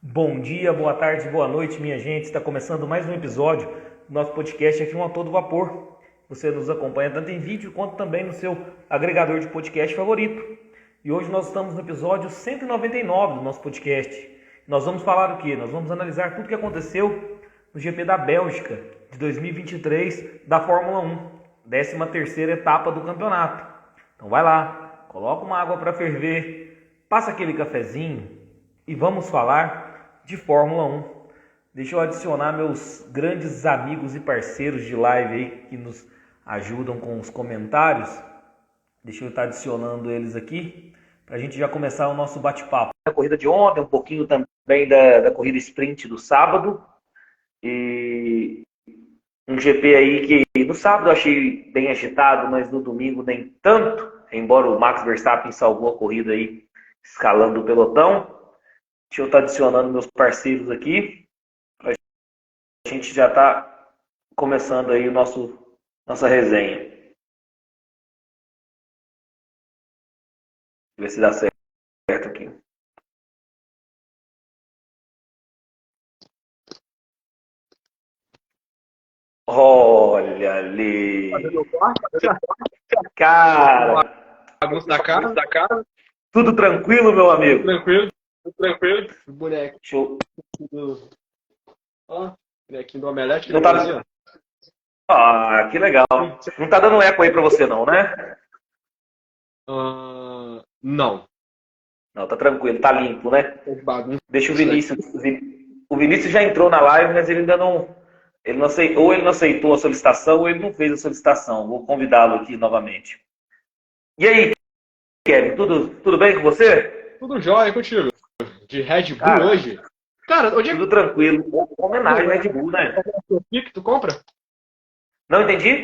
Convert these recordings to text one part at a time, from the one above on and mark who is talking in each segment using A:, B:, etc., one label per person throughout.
A: Bom dia, boa tarde, boa noite, minha gente. Está começando mais um episódio do nosso podcast aqui, A Todo Vapor. Você nos acompanha tanto em vídeo quanto também no seu agregador de podcast favorito. E hoje nós estamos no episódio 199 do nosso podcast. Nós vamos falar o quê? Nós vamos analisar tudo o que aconteceu no GP da Bélgica de 2023 da Fórmula 1, 13ª etapa do campeonato. Então vai lá, coloca uma água para ferver, passa aquele cafezinho e vamos falar de Fórmula 1. Deixa eu adicionar meus grandes amigos e parceiros de live aí que nos ajudam com os comentários. Deixa eu estar adicionando eles aqui para a gente já começar o nosso bate-papo. A corrida de ontem, um pouquinho também da corrida sprint do sábado. E um GP aí que no sábado eu achei bem agitado, mas no domingo nem tanto. Embora o Max Verstappen salvou a corrida aí, escalando o pelotão. Deixa eu estar adicionando meus parceiros aqui. A gente já está começando aí nossa resenha. Ver se dá certo aqui. Olha ali. Cara.
B: Bagunça da casa.
A: Tudo tranquilo, meu amigo?
B: Tranquilo. Boneco.
A: Show.
B: Ó, bonequinho do Omelete.
A: Não tá... Ah, que legal. Não tá dando eco aí pra você não, né?
B: Não.
A: Não, tá tranquilo, tá limpo, né?
B: Bagunça.
A: Deixa o Vinícius. O Vinícius já entrou na live, mas ele ainda não. Ele não aceitou, ou ele não aceitou a solicitação, ou ele não fez a solicitação. Vou convidá-lo aqui novamente. E aí, Kevin, tudo bem com você?
B: Tudo jóia contigo. De Red Bull hoje. Cara, onde é que
A: tudo tranquilo. Homenagem ao Red Bull, né?
B: Shopee que tu compra?
A: Não entendi?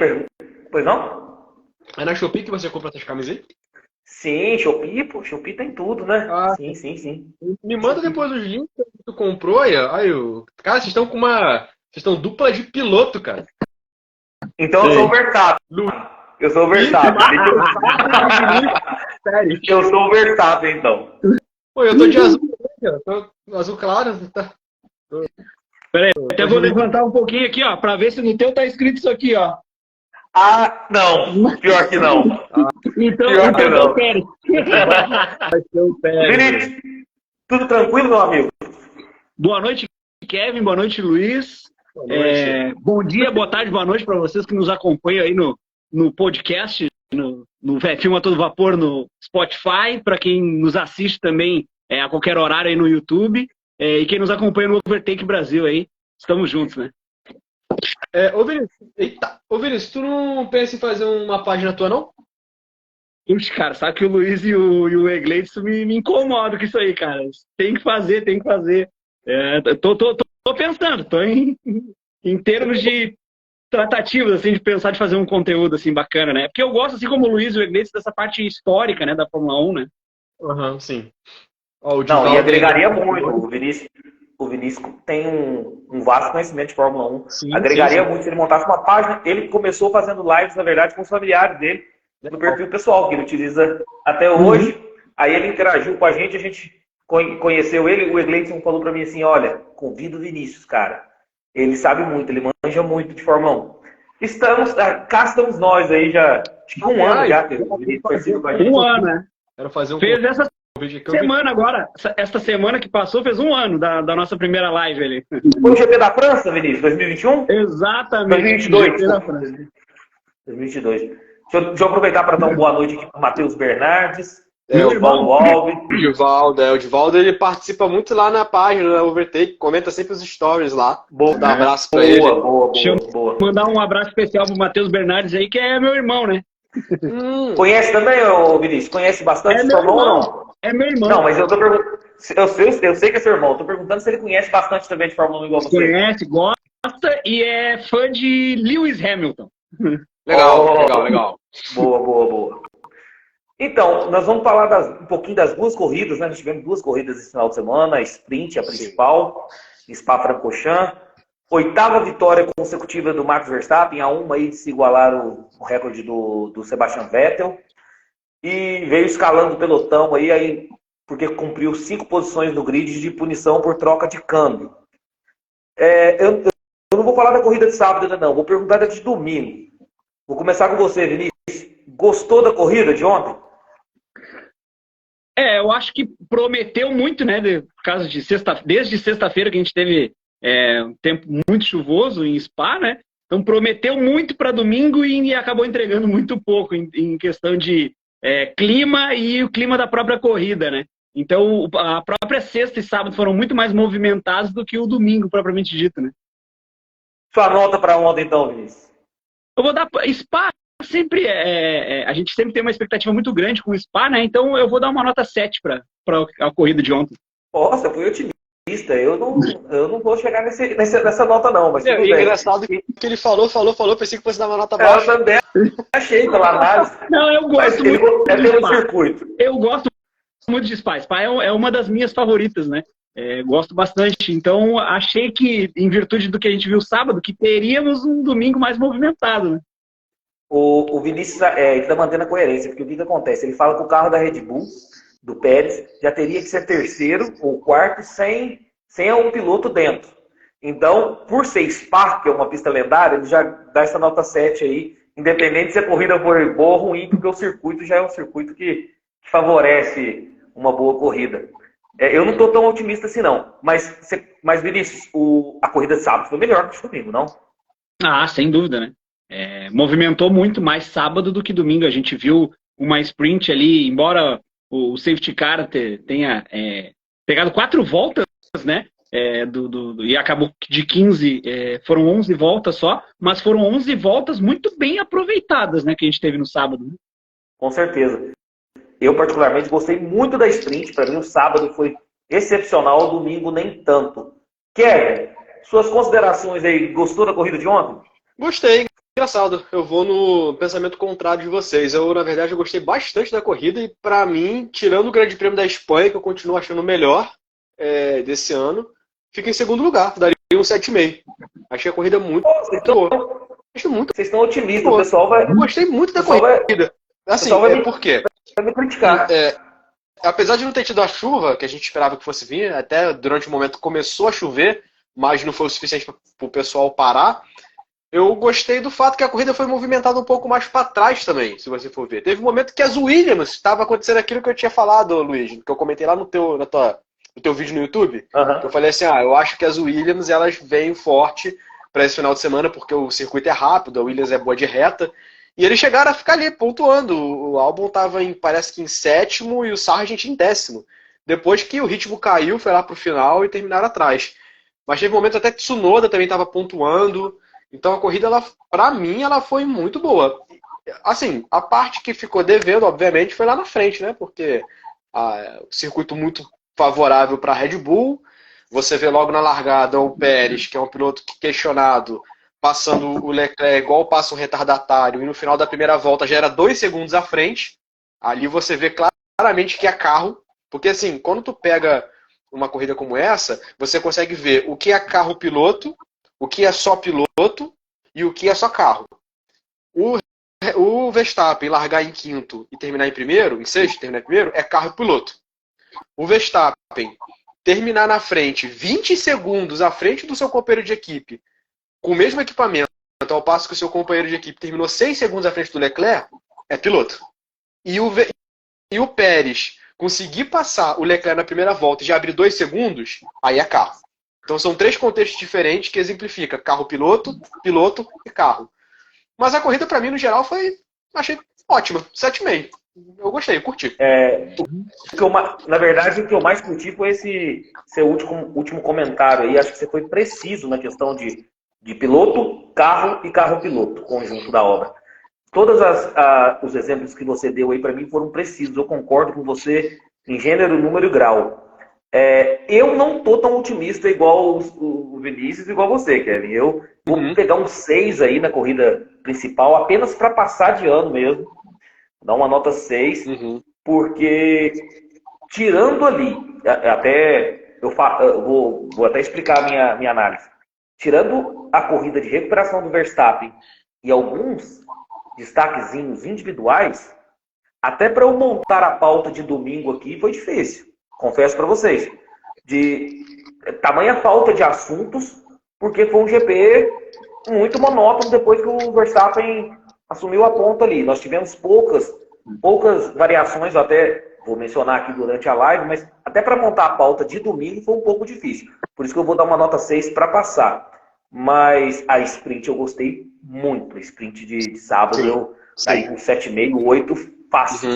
A: Pois não?
B: É na Shopee que você compra essas camisetas?
A: Sim, Shopee, pô. Shopee tem tudo, né? Sim.
B: Me manda depois os links que tu comprou aí. Cara, vocês estão com uma... Vocês estão dupla de piloto, cara.
A: Então eu sou o Verstappen. Eu sou o Verstappen.
B: Sério.
A: Eu sou o Verstappen, então.
B: Pô, eu tô de azul. Tô azul claro. Tá.
C: Peraí, até vou levantar um pouquinho aqui, ó, pra ver se no teu tá escrito isso aqui, ó.
A: Ah, não. Pior que não.
C: Então,
A: Pior que não.
C: Pérez.
A: Vinícius, tudo tranquilo, meu amigo?
C: Boa noite, Kevin. Boa noite, Luiz.
B: Boa noite.
C: Bom dia, boa tarde, boa noite para vocês que nos acompanham aí no podcast, no F1 A Todo Vapor no Spotify, para quem nos assiste também a qualquer horário aí no YouTube, e quem nos acompanha no Overtake Brasil aí. Estamos juntos, né?
B: Ô Vinícius, tu não pensa em fazer uma página tua, não?
C: Puxa, cara, sabe que o Luiz e o Egleidson me incomodam com isso aí, cara. Tem que fazer. Tô pensando, tô em termos de tratativas, assim, de pensar de fazer um conteúdo, assim, bacana, né? Porque eu gosto, assim como o Luiz e o Egleidson, dessa parte histórica, né, da Fórmula 1, né?
B: Aham, sim.
A: Não, e agregaria muito. O Vinícius tem um vasto conhecimento de Fórmula 1.
B: Sim,
A: agregaria
B: sim.
A: muito se ele montasse uma página. Ele começou fazendo lives, na verdade, com os familiares dele, no perfil pessoal, que ele utiliza até hoje. Aí ele interagiu com a gente conheceu ele. O Egleidson falou pra mim assim, olha, convido o Vinícius, cara. Ele sabe muito, ele manja muito de Fórmula 1. Cá estamos nós aí já, acho que um ano já que o Vinícius participa com a gente.
C: Um ano, né?
B: Quero fazer
C: Fez essa
B: vídeo aqui.
C: semana agora, esta semana que passou, fez um ano da nossa primeira live ali.
A: Foi o GP da França, Vinícius, 2021?
C: Exatamente.
A: 2022.
C: GP da França.
A: 2022. Deixa eu aproveitar para dar uma boa noite aqui para o Matheus Bernardes,
C: Meu
A: o Paulo Alves.
B: O Divaldo, ele participa muito lá na página da Overtake, comenta sempre os stories lá.
A: Boa,
B: Dá um abraço pra ele.
A: Boa.
C: Mandar um abraço especial pro Matheus Bernardes aí, que é meu irmão, né?
A: Conhece também, ô Vinícius? Conhece bastante
C: É meu
A: Fórmula 1 ou
C: irmão.
A: não?
C: É meu irmão.
A: Não, mas eu tô perguntando. Eu sei que é seu irmão. Tô perguntando se ele conhece bastante também de Fórmula 1 igual você.
C: Conhece, gosta e é fã de Lewis Hamilton.
B: Legal.
A: Boa. Então, nós vamos falar um pouquinho das duas corridas, né? Nós tivemos duas corridas esse final de semana, a sprint, a principal, Spa-Francorchamps. 8ª vitória consecutiva do Max Verstappen, a uma aí de se igualar o recorde do Sebastian Vettel. E veio escalando o pelotão aí porque cumpriu 5 posições no grid de punição por troca de câmbio. Eu não vou falar da corrida de sábado ainda não, vou perguntar da de domingo. Vou começar com você, Vinícius. Gostou da corrida de ontem?
C: Eu acho que prometeu muito, né? Por causa de desde sexta-feira que a gente teve um tempo muito chuvoso em Spa, né? Então prometeu muito para domingo e acabou entregando muito pouco em questão de clima e o clima da própria corrida, né? Então a própria sexta e sábado foram muito mais movimentados do que o domingo, propriamente dito, né?
A: Sua nota para ontem, então, Vinícius?
C: Eu vou dar Spa. Sempre a gente sempre tem uma expectativa muito grande com o Spa, né? Então eu vou dar uma nota 7 para a corrida de ontem.
A: Nossa, fui otimista. Eu não vou chegar nessa nota, não. Mas tudo bem.
B: Engraçado que ele falou, pensei que fosse dar uma nota baixa.
A: Eu também achei pela análise.
C: Não, eu gosto muito
A: pelo circuito.
C: Eu gosto muito de Spa. Spa é uma das minhas favoritas, né? Gosto bastante. Então achei que, em virtude do que a gente viu sábado, que teríamos um domingo mais movimentado, né?
A: O Vinícius está mantendo a coerência, porque o que acontece? Ele fala que o carro da Red Bull, do Pérez, já teria que ser terceiro ou quarto sem um piloto dentro. Então, por ser Spa, que é uma pista lendária, ele já dá essa nota 7 aí, independente se a corrida for boa ou ruim, porque o circuito já é um circuito que favorece uma boa corrida. Eu não estou tão otimista assim, não. Mas Vinícius, a corrida de sábado foi melhor que o domingo, não?
C: Ah, sem dúvida, né? Movimentou muito mais sábado do que domingo. A gente viu uma sprint ali, embora o safety car tenha pegado 4 voltas, né? E acabou de 15, foram 11 voltas só, mas foram 11 voltas muito bem aproveitadas, né? Que a gente teve no sábado. Né?
A: Com certeza. Eu, particularmente, gostei muito da sprint. Para mim, o sábado foi excepcional, o domingo nem tanto. Kevin, suas considerações aí, gostou da corrida de ontem?
B: Gostei. Engraçado, eu vou no pensamento contrário de vocês. Eu, na verdade, eu gostei bastante da corrida e, pra mim, tirando o Grande Prêmio da Espanha, que eu continuo achando o melhor desse ano, fica em segundo lugar. Daria um 7,5. Achei a corrida muito boa.
A: Vocês estão otimistas, o pessoal vai...
B: Eu gostei muito da corrida. Assim, por quê?
A: Vai me criticar.
B: Apesar de não ter tido a chuva que a gente esperava que fosse vir, até durante o momento começou a chover, mas não foi o suficiente para o pessoal parar. Eu gostei do fato que a corrida foi movimentada um pouco mais para trás também, se você for ver. Teve um momento que as Williams estava acontecendo aquilo que eu tinha falado, Luiz, que eu comentei lá no teu vídeo no YouTube.
A: Uhum.
B: Eu falei assim, eu acho que as Williams elas vêm forte para esse final de semana porque o circuito é rápido, a Williams é boa de reta. E eles chegaram a ficar ali pontuando. O Albon estava parece que em 7º e o Sargent em 10º. Depois que o ritmo caiu, foi lá para o final e terminaram atrás. Mas teve um momento até que Tsunoda também estava pontuando. Então a corrida, para mim, ela foi muito boa. Assim, a parte que ficou devendo, obviamente, foi lá na frente, né? Porque o circuito muito favorável para a Red Bull. Você vê logo na largada o Pérez, que é um piloto questionado, passando o Leclerc igual passa um retardatário, e no final da primeira volta já era 2 segundos à frente. Ali você vê claramente que é carro. Porque assim, quando tu pega uma corrida como essa, você consegue ver o que é carro-piloto, o que é só piloto e o que é só carro. O Verstappen largar em 5º e terminar em primeiro, em 6º, terminar em primeiro, é carro e piloto. O Verstappen terminar na frente, 20 segundos à frente do seu companheiro de equipe, com o mesmo equipamento, ao passo que o seu companheiro de equipe terminou 6 segundos à frente do Leclerc, é piloto. E o Pérez conseguir passar o Leclerc na primeira volta e já abrir 2 segundos, aí é carro. Então são 3 contextos diferentes que exemplifica carro-piloto, piloto e carro. Mas a corrida, para mim, no geral, achei ótima. 7,5. Eu gostei, eu curti.
A: Na verdade, o que eu mais curti foi esse seu último comentário aí. Acho que você foi preciso na questão de piloto, carro e carro-piloto, conjunto da obra. Todos os exemplos que você deu aí para mim foram precisos. Eu concordo com você em gênero, número e grau. Eu não tô tão otimista igual o Vinícius, igual você, Kevin. Eu vou pegar um 6 aí na corrida principal, apenas para passar de ano mesmo. Dar uma nota 6, porque tirando ali, vou até explicar a minha análise. Tirando a corrida de recuperação do Verstappen e alguns destaquezinhos individuais, até para eu montar a pauta de domingo aqui foi difícil. Confesso para vocês. De tamanha falta de assuntos, porque foi um GP muito monótono depois que o Verstappen assumiu a ponta ali. Nós tivemos poucas variações, eu até vou mencionar aqui durante a live, mas até para montar a pauta de domingo foi um pouco difícil. Por isso que eu vou dar uma nota 6 para passar. Mas a sprint eu gostei muito. A sprint de sábado eu saí com 7,5, 8, fácil.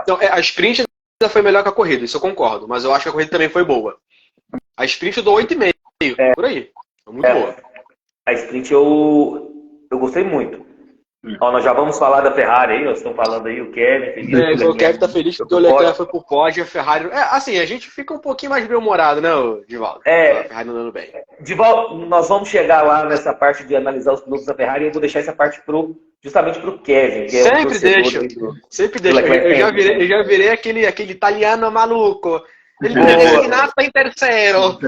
B: Então, a sprint ainda foi melhor que a corrida, isso eu concordo. Mas eu acho que a corrida também foi boa. A sprint eu dou 8,5, por aí. Foi muito boa.
A: A sprint eu gostei muito. Ó, nós já vamos falar da Ferrari aí, nós estamos falando aí, o Kevin feliz.
B: O Kevin tá feliz porque o Leclerc foi por pódio e a Ferrari... assim, a gente fica um pouquinho mais bem-humorado, né, Divaldo? A Ferrari não dando bem.
A: Divaldo, nós vamos chegar lá nessa parte de analisar os pilotos da Ferrari e eu vou deixar essa parte justamente pro Kevin. Que
B: sempre deixa. Sempre deixa. Eu já virei aquele italiano maluco. Ele é nata em terceiro.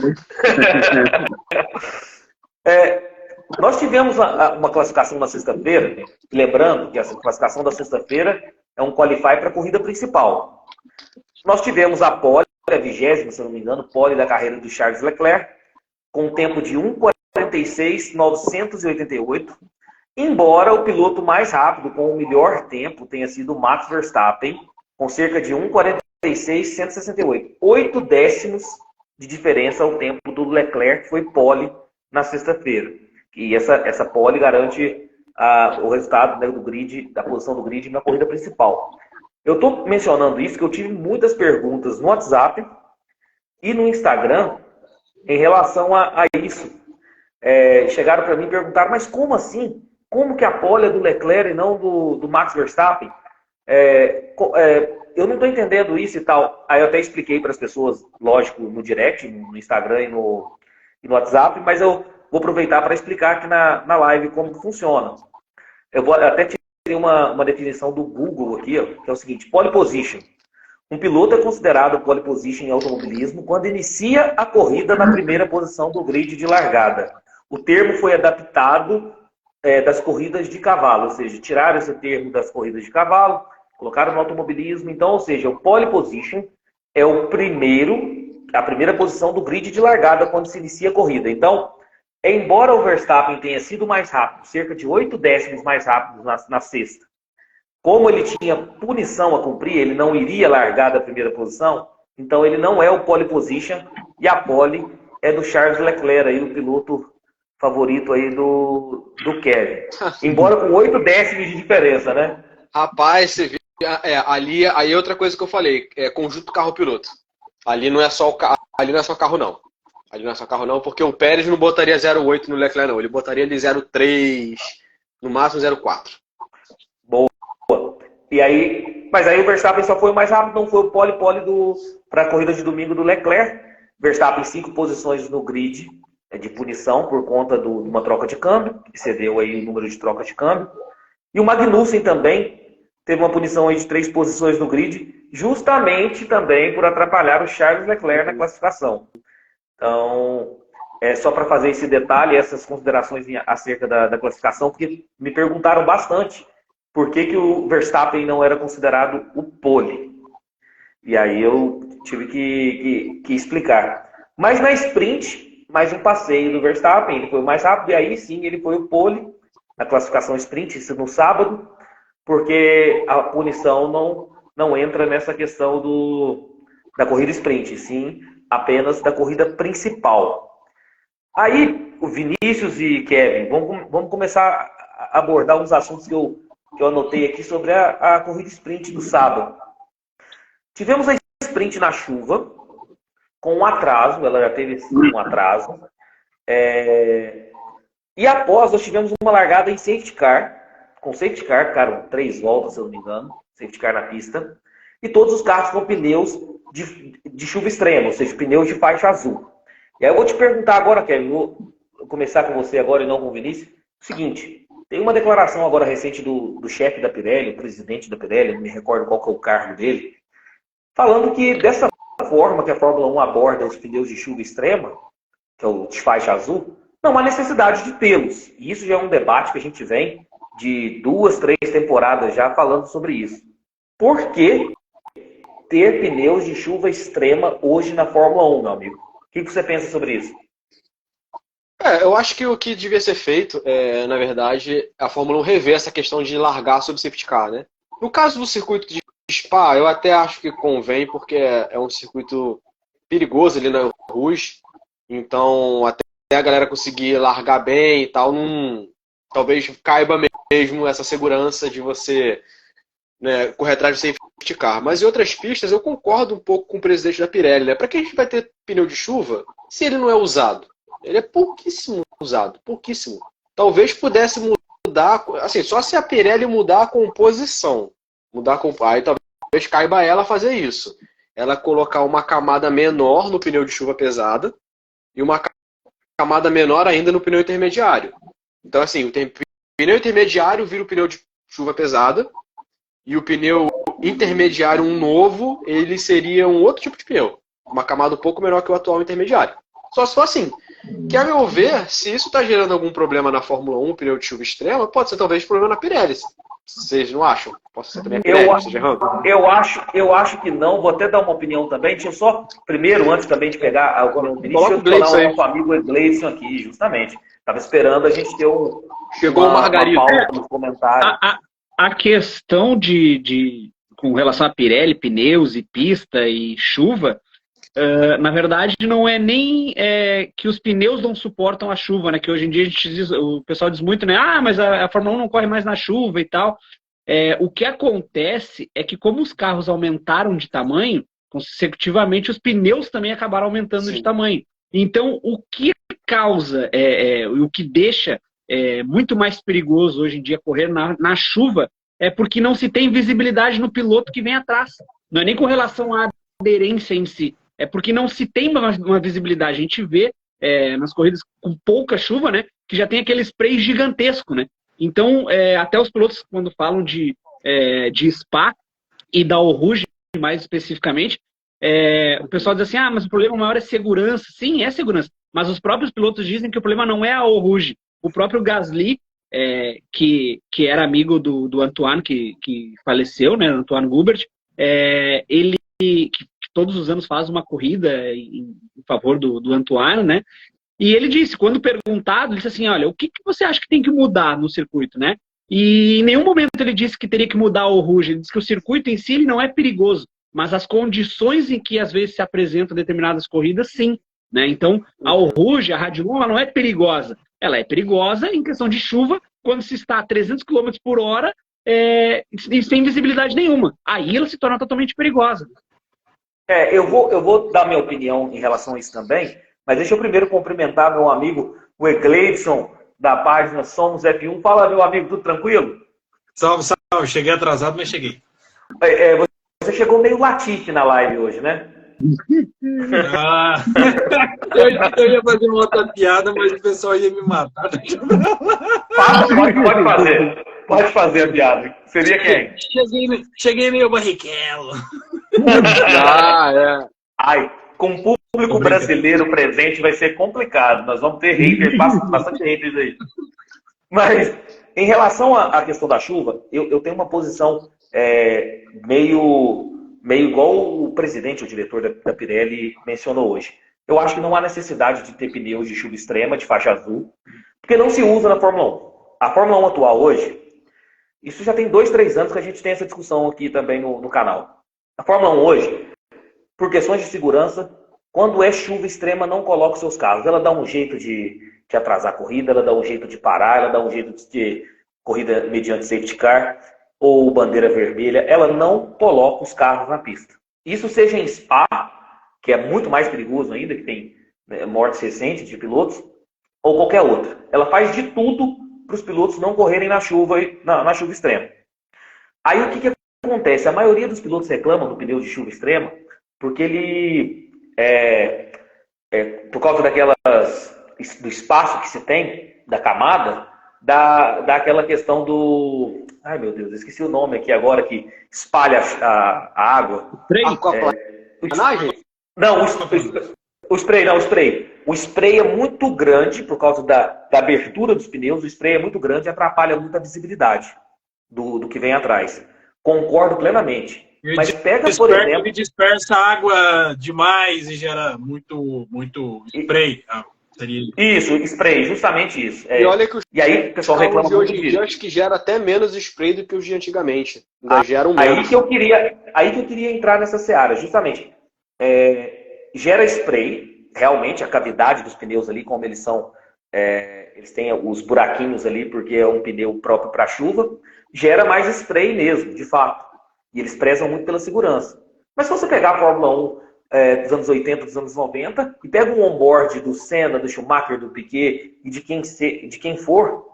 A: Nós tivemos uma classificação na sexta-feira, lembrando que essa classificação da sexta-feira é um qualify para a corrida principal. Nós tivemos a pole, a 20ª, se não me engano, pole da carreira do Charles Leclerc, com um tempo de 1,46,988, embora o piloto mais rápido, com o melhor tempo, tenha sido o Max Verstappen, com cerca de 1,46,168. 8 décimos de diferença ao tempo do Leclerc, que foi pole na sexta-feira. E essa pole garante o resultado, né, do grid, da posição do grid na corrida principal. Eu estou mencionando isso porque eu tive muitas perguntas no WhatsApp e no Instagram em relação a isso. Chegaram para mim e perguntaram, mas como assim? Como que a pole é do Leclerc e não do Max Verstappen? Eu não estou entendendo isso e tal. Aí eu até expliquei para as pessoas, lógico, no direct, no Instagram e no WhatsApp, mas eu vou aproveitar para explicar aqui na live como que funciona. Eu vou até tirar uma definição do Google aqui, ó, que é o seguinte: pole position. Um piloto é considerado pole position em automobilismo quando inicia a corrida na primeira posição do grid de largada. O termo foi adaptado das corridas de cavalo, ou seja, tiraram esse termo das corridas de cavalo, colocaram no automobilismo. Então, ou seja, o pole position é a primeira posição do grid de largada quando se inicia a corrida. Então, embora o Verstappen tenha sido mais rápido, cerca de 8 décimos mais rápido na sexta, como ele tinha punição a cumprir, ele não iria largar da primeira posição, então ele não é o pole position e a pole é do Charles Leclerc, aí, o piloto favorito aí do Kevin. Embora com 8 décimos de diferença, né?
B: Rapaz, você viu, aí é outra coisa que eu falei, conjunto carro-piloto. Ali não é só carro, não. Ali não é só carro, não, porque o Pérez não botaria 0,8 no Leclerc, não. Ele botaria ali 0,3, no máximo 0,4.
A: Boa. Mas aí o Verstappen só foi o mais rápido, não foi o pole para a corrida de domingo do Leclerc. Verstappen 5 posições no grid de punição por conta de uma troca de câmbio, que excedeu aí o número de trocas de câmbio. E o Magnussen também teve uma punição aí de 3 posições no grid, justamente também por atrapalhar o Charles Leclerc na classificação. Então, só para fazer esse detalhe, essas considerações acerca da classificação, porque me perguntaram bastante por que o Verstappen não era considerado o pole. E aí eu tive que explicar. Mas na sprint, mais um passeio do Verstappen, ele foi o mais rápido, e aí sim ele foi o pole na classificação sprint, isso no sábado, porque a punição não entra nessa questão da corrida sprint, sim apenas da corrida principal. Aí, o Vinícius e Kevin, vamos começar a abordar uns assuntos que eu anotei aqui sobre a corrida sprint do sábado. Tivemos a sprint na chuva, com um atraso, ela já teve um atraso. E após, nós tivemos uma largada em safety car, com safety car, ficaram 3 voltas, se eu não me engano, safety car na pista, e todos os carros com pneus de chuva extrema, ou seja, pneus de faixa azul. E aí eu vou te perguntar agora, Kevin, vou começar com você agora e não com o Vinícius, o seguinte: tem uma declaração agora recente do chefe da Pirelli, o presidente da Pirelli, não me recordo qual que é o cargo dele, falando que dessa forma que a Fórmula 1 aborda os pneus de chuva extrema, que é o de faixa azul, não há necessidade de tê-los. E isso já é um debate que a gente vem de 2, 3 temporadas já falando sobre isso. Por que ter pneus de chuva extrema hoje na Fórmula 1, meu amigo? O que você pensa sobre isso?
B: Eu acho que o que devia ser feito na verdade, a Fórmula 1 rever essa questão de largar sobre safety car, né? No caso do circuito de Spa, eu até acho que convém, porque é um circuito perigoso ali na Rouge, então até a galera conseguir largar bem e tal, talvez caiba mesmo essa segurança de você, né, correr atrás do safety car. Mas em outras pistas eu concordo um pouco com o presidente da Pirelli, né? Para que a gente vai ter pneu de chuva se ele não é usado? Ele é pouquíssimo usado, pouquíssimo. Talvez pudesse mudar, assim, só se a Pirelli mudar a composição. Aí talvez caiba ela fazer isso. Ela colocar uma camada menor no pneu de chuva pesada e uma camada menor ainda no pneu intermediário. Então, assim, o pneu intermediário vira o pneu de chuva pesada e o pneu intermediário, um novo, ele seria um outro tipo de pneu. Uma camada um pouco menor que o atual intermediário. Só se for assim. Que, a meu ver, se isso está gerando algum problema na Fórmula 1, pneu de chuva extrema, pode ser talvez problema na Pirelli. Vocês não acham? Pode ser também a Pirelli,
A: eu acho que não. Vou até dar uma opinião também. Deixa eu só, primeiro, antes também de pegar a opinião do Vinícius, deixa eu falar o nosso amigo Gleison aqui, justamente. Estava esperando a gente ter
B: Chegou o Margarito.
A: uma pausa no comentário.
C: A questão com relação a Pirelli, pneus e pista e chuva, na verdade não é nem que os pneus não suportam a chuva, né? Que hoje em dia o pessoal diz muito, né? Ah, mas a Fórmula 1 não corre mais na chuva e tal. O que acontece é que como os carros aumentaram de tamanho, consecutivamente os pneus também acabaram aumentando de tamanho. Então, o que causa, o que deixa muito mais perigoso hoje em dia correr na chuva é porque não se tem visibilidade no piloto que vem atrás. Não é nem com relação à aderência em si, é porque não se tem uma visibilidade. A gente vê nas corridas com pouca chuva, né, que já tem aquele spray gigantesco, né? Então, até os pilotos, quando falam de Spa e da Eau Rouge, mais especificamente, o pessoal diz assim, mas o problema maior é segurança. Sim, é segurança. Mas os próprios pilotos dizem que o problema não é a Eau Rouge. O próprio Gasly, que era amigo do Antoine, que faleceu, né, Antoine Hubert, ele que todos os anos faz uma corrida em favor do Antoine, né? E ele disse, quando perguntado, ele disse assim, olha, o que você acha que tem que mudar no circuito, né? E em nenhum momento ele disse que teria que mudar o Rouge. Ele disse que o circuito em si ele não é perigoso, mas as condições em que às vezes se apresentam determinadas corridas, sim. Né? Então, a Eau Rouge, a Rádio 1, ela não é perigosa. Ela é perigosa em questão de chuva, quando se está a 300 km por hora e sem visibilidade nenhuma. Aí ela se torna totalmente perigosa.
A: Eu vou dar minha opinião em relação a isso também, mas deixa eu primeiro cumprimentar meu amigo, o Egleison, da página Somos F1. Fala, meu amigo, tudo tranquilo?
D: Salve, salve. Cheguei atrasado, mas cheguei.
A: Você chegou meio latife na live hoje, né?
D: Eu ia fazer uma outra piada, mas o pessoal ia me matar.
A: Pode fazer. Pode fazer a piada. Seria quem?
D: Cheguei meio barrichello.
A: Ai, com o público brasileiro presente vai ser complicado. Nós vamos ter haters, bastante haters aí. Mas, em relação à questão da chuva, eu tenho uma posição meio igual o presidente, o diretor da Pirelli mencionou hoje. Eu acho que não há necessidade de ter pneus de chuva extrema, de faixa azul, porque não se usa na Fórmula 1. A Fórmula 1 atual hoje, isso já tem 2, 3 anos que a gente tem essa discussão aqui também no canal. A Fórmula 1 hoje, por questões de segurança, quando é chuva extrema, não coloca os seus carros. Ela dá um jeito de atrasar a corrida, ela dá um jeito de parar, ela dá um jeito de ter corrida mediante safety car ou bandeira vermelha. Ela não coloca os carros na pista. Isso seja em Spa, que é muito mais perigoso ainda, que tem mortes recentes de pilotos, ou qualquer outra. Ela faz de tudo para os pilotos não correrem na chuva extrema. Aí o que acontece? A maioria dos pilotos reclamam do pneu de chuva extrema porque ele, por causa do espaço que se tem, da camada, dá aquela questão do... Ai, meu Deus, esqueci o nome aqui agora, que espalha a água. Não, o spray. O spray é muito grande, por causa da abertura dos pneus, o spray é muito grande e atrapalha muito a visibilidade do que vem atrás. Concordo plenamente. Mas pega, por exemplo...
D: Ele dispersa água demais e gera muito spray.
A: Isso, spray, justamente isso.
B: E olha que
A: e aí o pessoal reclama
B: de
A: muito
B: hoje em dia,
A: disso.
B: acho que gera até menos spray do que os de antigamente. Ainda geram menos.
A: Aí que eu queria entrar nessa seara, justamente. Gera spray, realmente, a cavidade dos pneus ali, como eles são, eles têm os buraquinhos ali, porque é um pneu próprio para chuva, gera mais spray mesmo, de fato. E eles prezam muito pela segurança. Mas se você pegar a Fórmula 1 dos anos 80, dos anos 90, e pega um onboard do Senna, do Schumacher, do Piquet e de quem for,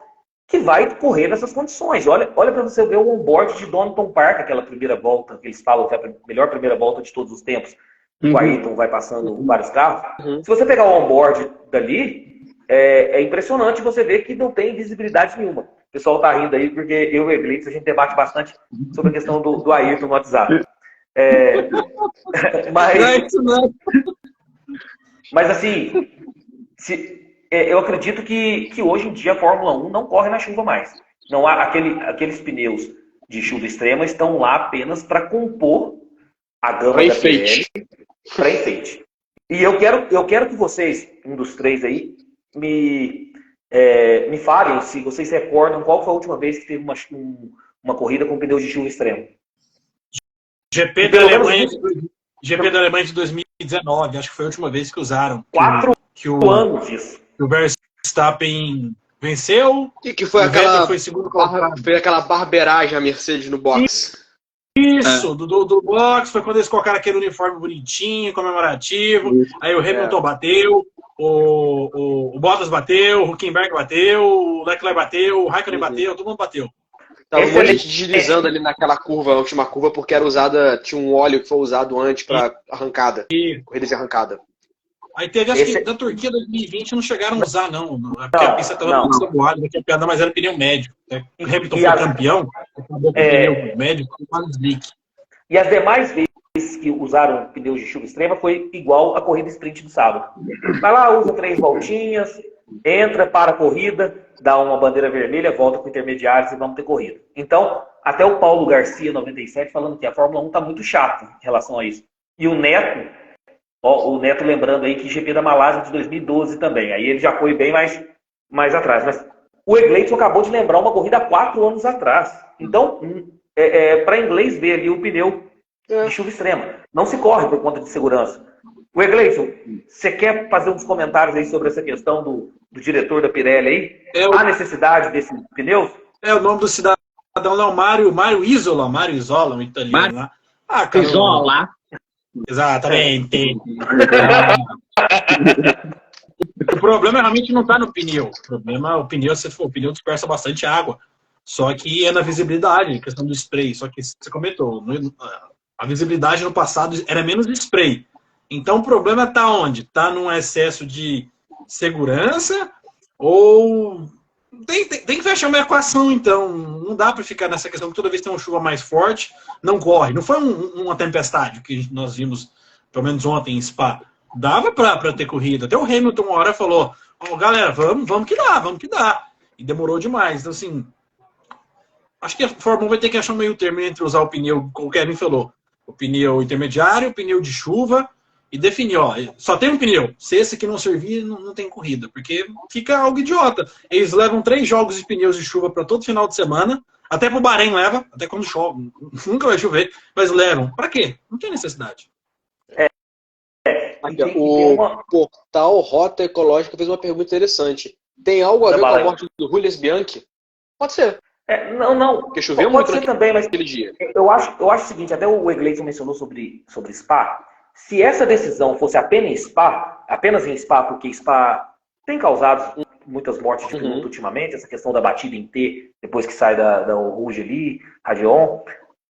A: que vai correr nessas condições. Olha para você ver o onboard de Donington Park, aquela primeira volta, que eles falam que é a melhor primeira volta de todos os tempos. O Ayrton vai passando vários carros. Se você pegar o onboard dali, é impressionante você ver que não tem visibilidade nenhuma. O pessoal tá rindo aí, porque eu e o Egleitz, a gente debate bastante sobre a questão do Ayrton no WhatsApp. Mas assim, eu acredito que hoje em dia a Fórmula 1 não corre na chuva mais. Não há aqueles pneus de chuva extrema estão lá apenas para compor a gama da Pirelli para enfeite. E eu quero que vocês, um dos três aí, me falem se vocês recordam qual foi a última vez que teve uma corrida com pneus de chuva extremo.
D: GP da Alemanha de 2019, acho que foi a última vez que usaram.
A: 4 anos isso.
D: Que o Verstappen venceu.
B: E que foi aquela,
D: foi segundo colocado.
B: Foi aquela barbeiragem a Mercedes no box.
D: Isso, do box, foi quando eles colocaram aquele uniforme bonitinho, comemorativo. Aí o Hamilton bateu, o Bottas bateu, o Hülkenberg bateu, o Leclerc bateu, o Raikkonen bateu, todo mundo bateu.
B: Tava um monte de gente deslizando ali naquela curva, a última curva, porque era usada, tinha um óleo que foi usado antes para arrancada, corrida de arrancada.
D: Aí teve, acho que da Turquia 2020 não chegaram a usar, não. Porque a pista estava muito saboada, daqui a piada, mas era pneu médio. O Hamilton foi campeão, acabou com pneu médio, com quase slick.
A: E as demais vezes que usaram pneus de chuva extrema foi igual a corrida sprint do sábado. Vai lá, usa 3 voltinhas, entra, para a corrida, dá uma bandeira vermelha, volta com intermediários e vamos ter corrida. Então, até o Paulo Garcia, 97, falando que a Fórmula 1 está muito chata em relação a isso. E o Neto, lembrando aí que GP da Malásia de 2012 também. Aí ele já foi bem mais atrás. Mas o Egleitson acabou de lembrar uma corrida há 4 anos atrás. Então, para inglês ver ali o pneu de chuva extrema. Não se corre por conta de segurança. O Egleitson, você quer fazer uns comentários aí sobre essa questão do diretor da Pirelli aí? Há necessidade desse pneu?
D: O nome do cidadão lá é Mário Isola, um italiano lá. Cara,
C: Isola.
D: Exatamente. O problema realmente não está no pneu. O pneu dispersa bastante água. Só que é na visibilidade, questão do spray. Só que você comentou, a visibilidade no passado era menos spray. Então o problema está onde? Está num excesso de segurança ou... Tem que fechar uma equação, então. Não dá para ficar nessa questão que toda vez que tem uma chuva mais forte, não corre. Não foi uma tempestade que nós vimos, pelo menos ontem em Spa. Dava para ter corrida. Até o Hamilton uma hora falou, galera, vamos que dá. E demorou demais. Então, assim, acho que a Fórmula 1 vai ter que achar um meio termo entre usar o pneu, como o Kevin falou, o pneu intermediário, o pneu de chuva, e definir, só tem um pneu. Se esse aqui não servir, não tem corrida. Porque fica algo idiota. Eles levam 3 jogos de pneus de chuva para todo final de semana. Até pro Bahrein leva, até quando chove. Nunca vai chover, mas levam. Para quê? Não tem necessidade.
B: O portal Rota Ecológica fez uma pergunta interessante. Tem algo a ver com a morte do Julius Bianchi? Pode ser.
A: Não.
B: Porque choveu
A: pode
B: muito
A: ser também, mas
B: naquele dia.
A: Eu acho o seguinte, até o Egleitson mencionou sobre Spa. Se essa decisão fosse apenas em Spa, porque Spa tem causado muitas mortes de piloto ultimamente, essa questão da batida em T, depois que sai da Rouge ali, Radion,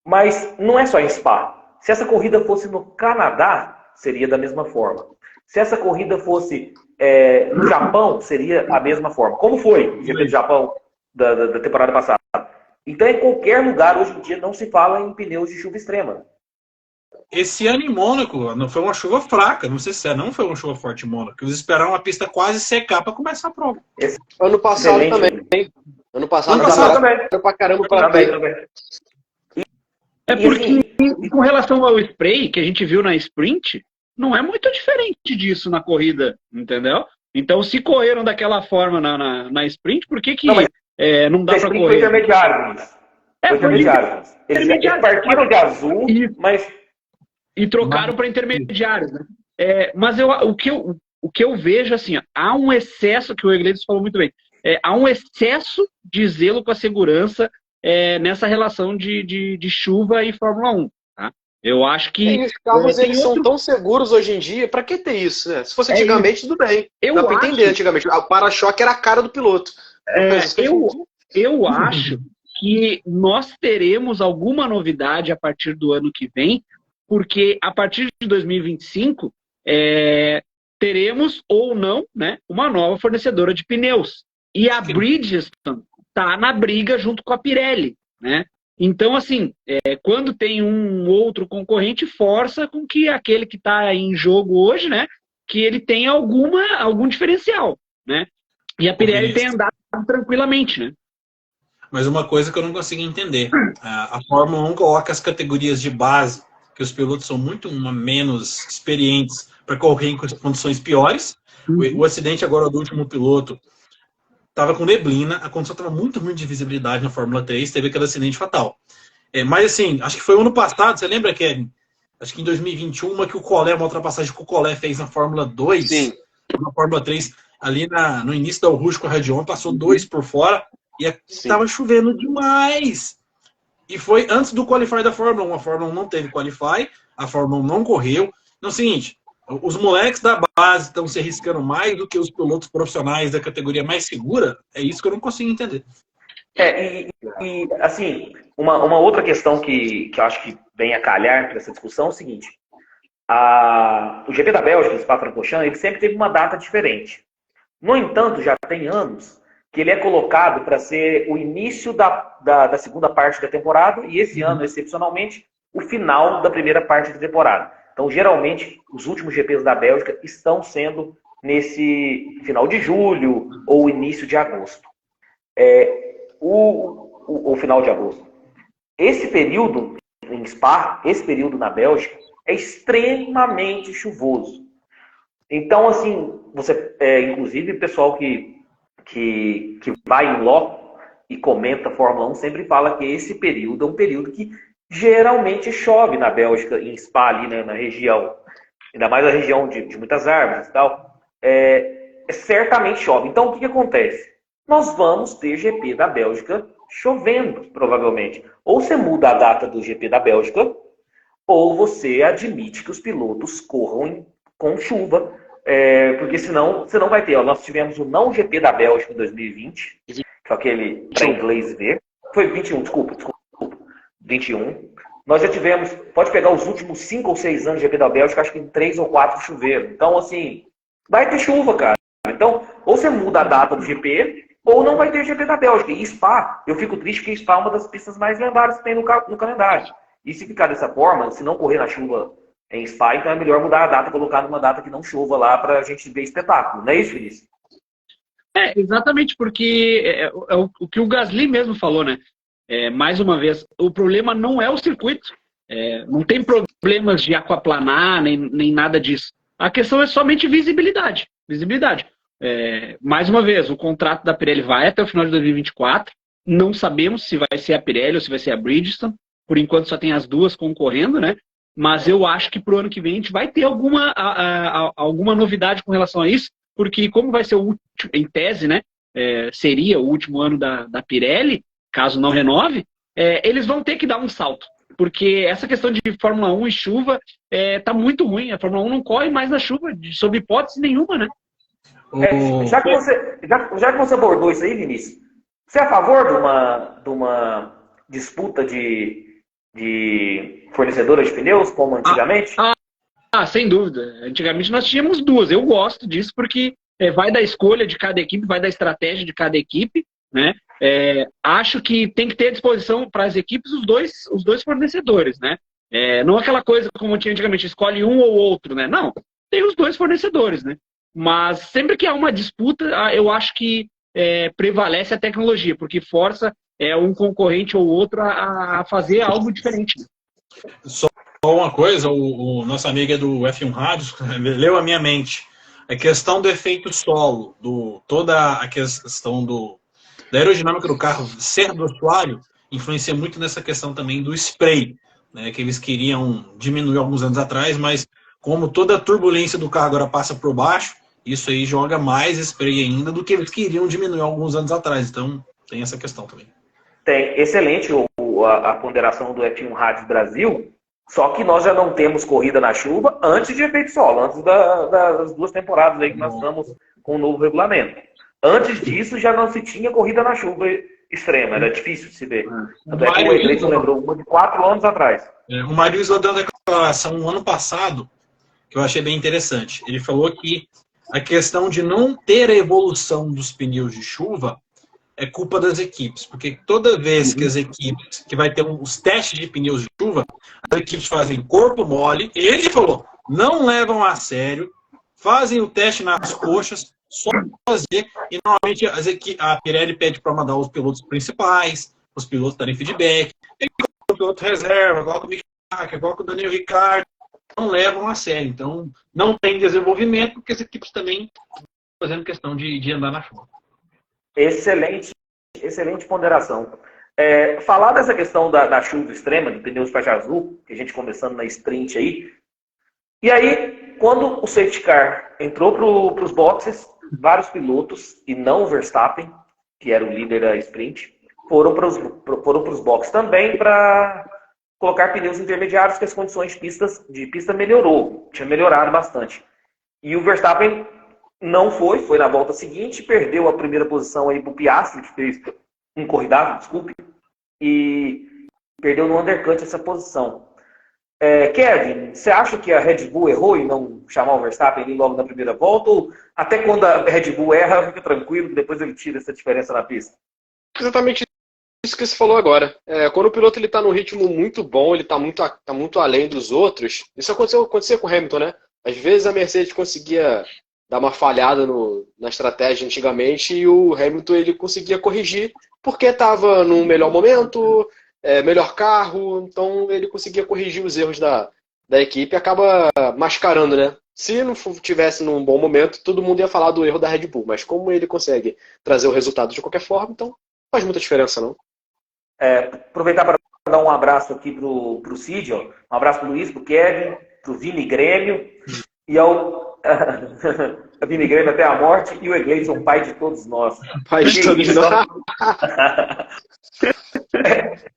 A: mas não é só em Spa. Se essa corrida fosse no Canadá, seria da mesma forma. Se essa corrida fosse no Japão, seria a mesma forma. Como foi o GP do Japão da temporada passada. Então, em qualquer lugar, hoje em dia, não se fala em pneus de chuva extrema.
D: Esse ano em Mônaco não foi uma chuva fraca, não sei se não foi uma chuva forte em Mônaco. Eles esperaram a pista quase secar para começar a prova.
B: Ano passado também. Ano passado também. Pra caramba para ver.
C: É
A: E,
C: porque,
A: assim,
C: com relação ao spray que a gente viu na sprint, não é muito diferente disso na corrida, entendeu? Então, se correram daquela forma na sprint, por que,
A: não, mas
C: não dá
A: a
C: para
A: sprint foi
C: correr?
A: intermediário, Vinícius. Foi
C: Foi de
A: intermediário, Vinícius. Eles
C: intermediário.
A: partiram de azul, mas
C: E trocaram para intermediários, né? Mas o que eu vejo, assim, ó, há um excesso, que o Iglesias falou muito bem, há um excesso de zelo com a segurança nessa relação de chuva e Fórmula 1. Tá? Eu acho que...
B: E os carros eles são tão seguros hoje em dia, pra que ter isso, né? Se fosse antigamente, tudo bem. Dá pra entender antigamente. O para-choque era a cara do piloto.
C: Eu acho que nós teremos alguma novidade a partir do ano que vem, porque a partir de 2025 teremos ou não, né, uma nova fornecedora de pneus. E a Bridgestone está na briga junto com a Pirelli, né? Então, assim, quando tem um outro concorrente, força com que aquele que está em jogo hoje, né, que ele tenha algum diferencial, né? E a Pirelli tem andado tranquilamente, né?
D: Mas uma coisa que eu não consigo entender, a Fórmula 1 coloca as categorias de base, que os pilotos são muito menos experientes para correr em condições piores. O acidente agora do último piloto estava com neblina, a condição estava muito ruim de visibilidade na Fórmula 3, teve aquele acidente fatal. Mas assim, acho que foi ano passado, você lembra, Kevin? Acho que em 2021, uma ultrapassagem que o Collet fez na Fórmula 2,
B: Sim.
D: Na Fórmula 3, ali no início da Rouge com a Red One, passou 2 por fora, e estava chovendo demais. E foi antes do Qualify da Fórmula 1. A Fórmula 1 não teve Qualify, a Fórmula 1 não correu. Então é o seguinte, os moleques da base estão se arriscando mais do que os pilotos profissionais da categoria mais segura. É isso que eu não consigo entender.
A: Assim, uma outra questão que eu acho que vem a calhar para essa discussão é o seguinte. O GP da Bélgica, o Spa-Francorchamps, ele sempre teve uma data diferente. No entanto, já tem anos que ele é colocado para ser o início da segunda parte da temporada e esse ano, excepcionalmente, o final da primeira parte da temporada. Então, geralmente, os últimos GPs da Bélgica estão sendo nesse final de julho ou início de agosto. O final de agosto. Esse período em Spa, esse período na Bélgica, é extremamente chuvoso. Então, assim, inclusive o pessoal que vai em loco e comenta a Fórmula 1 sempre fala que esse período é um período que geralmente chove na Bélgica, em Spa, ali, né, na região, ainda mais a região de muitas árvores e tal, certamente chove. Então, o que acontece? Nós vamos ter GP da Bélgica chovendo, provavelmente. Ou você muda a data do GP da Bélgica, ou você admite que os pilotos corram com chuva, porque senão você não vai ter. Nós tivemos o não GP da Bélgica em 2020, que é aquele para inglês ver. Foi 21, desculpa. 21. Nós já tivemos, pode pegar os últimos 5 ou 6 anos de GP da Bélgica, acho que em 3 ou 4 choveram. Então, assim, vai ter chuva, cara. Então, ou você muda a data do GP, ou não vai ter GP da Bélgica. E Spa, eu fico triste porque Spa é uma das pistas mais lendárias que tem no calendário. E se ficar dessa forma, se não correr na chuva em Spa, então é melhor mudar a data, colocar numa data que não chova lá para a gente ver espetáculo. Não é isso, Vinícius?
C: Exatamente, porque o que o Gasly mesmo falou, né? Mais uma vez, o problema não é o circuito. Não tem problemas de aquaplanar, nem nada disso. A questão é somente visibilidade. Mais uma vez, o contrato da Pirelli vai até o final de 2024. Não sabemos se vai ser a Pirelli ou se vai ser a Bridgestone. Por enquanto só tem as duas concorrendo, né? Mas eu acho que pro ano que vem a gente vai ter alguma novidade com relação a isso, porque como vai ser o último, em tese, né? Seria o último ano da Pirelli, caso não renove, eles vão ter que dar um salto. Porque essa questão de Fórmula 1 e chuva tá muito ruim. A Fórmula 1 não corre mais na chuva, sob hipótese nenhuma, né?
A: Já que você abordou isso aí, Vinícius, você é a favor de uma disputa de fornecedora de pneus, como antigamente?
C: Sem dúvida. Antigamente nós tínhamos duas. Eu gosto disso porque vai da escolha de cada equipe, vai da estratégia de cada equipe, né? Acho que tem que ter à disposição para as equipes os dois fornecedores, né? Não aquela coisa como tinha antigamente, escolhe um ou outro, né? Não, tem os dois fornecedores, né? Mas sempre que há uma disputa, eu acho que prevalece a tecnologia, porque força um concorrente ou outro a fazer algo diferente.
D: Só uma coisa, o nosso amigo é do F1 Rádios leu a minha mente. A questão do efeito solo, toda a questão da aerodinâmica do carro ser do assoalho, influencia muito nessa questão também do spray, né, que eles queriam diminuir alguns anos atrás, mas como toda a turbulência do carro agora passa por baixo, isso aí joga mais spray ainda do que eles queriam diminuir alguns anos atrás. Então, tem essa questão também.
A: Tem excelente a ponderação do F1 Rádio Brasil, só que nós já não temos corrida na chuva antes de efeito solo, antes das 2 temporadas aí que nós estamos com o novo regulamento. Antes disso, já não se tinha corrida na chuva extrema, era difícil de se ver. Tanto é que o Egleison lembrou uma de 4 anos atrás.
D: O Mário Isla deu uma declaração no ano passado, que eu achei bem interessante. Ele falou que a questão de não ter a evolução dos pneus de chuva é culpa das equipes, porque toda vez que as equipes, que vai ter os testes de pneus de chuva, as equipes fazem corpo mole, e ele falou, não levam a sério, fazem o teste nas coxas, só fazer, e normalmente a Pirelli pede para mandar os pilotos principais, os pilotos darem feedback, ele coloca o piloto reserva, coloca o Mick Schumacher, coloca o Daniel Ricciardo, não levam a sério, então não tem desenvolvimento, porque as equipes também estão fazendo questão de andar na chuva.
A: Excelente ponderação. Falar dessa questão da chuva extrema, de pneus faixa azul, que a gente começando na sprint aí. E aí, quando o safety car entrou para os boxes, vários pilotos, e não o Verstappen, que era o líder da sprint, foram para os boxes também para colocar pneus intermediários, que as condições de pista tinha melhorado bastante. E o Verstappen não foi na volta seguinte, perdeu a primeira posição aí pro Piastri, que fez um corridaço, desculpe, e perdeu no undercut essa posição. Kevin, você acha que a Red Bull errou em não chamar o Verstappen ali logo na primeira volta, ou até quando a Red Bull erra, fica tranquilo, que depois ele tira essa diferença na pista?
B: Exatamente isso que você falou agora. Quando o piloto ele tá num ritmo muito bom, ele tá muito além dos outros, isso acontecia com o Hamilton, né? Às vezes a Mercedes conseguia dar uma falhada na estratégia antigamente e o Hamilton ele conseguia corrigir porque estava num melhor momento, melhor carro, então ele conseguia corrigir os erros da equipe e acaba mascarando, né? Se não tivesse num bom momento, todo mundo ia falar do erro da Red Bull, mas como ele consegue trazer o resultado de qualquer forma, então não faz muita diferença, não.
A: Aproveitar para dar um abraço aqui pro Cid, ó. Um abraço pro Luiz, pro Kevin, pro Vini Grêmio e ao a Vini Grêmio até a morte e o Egleison, pai de todos nós.
B: Pai de todos nós.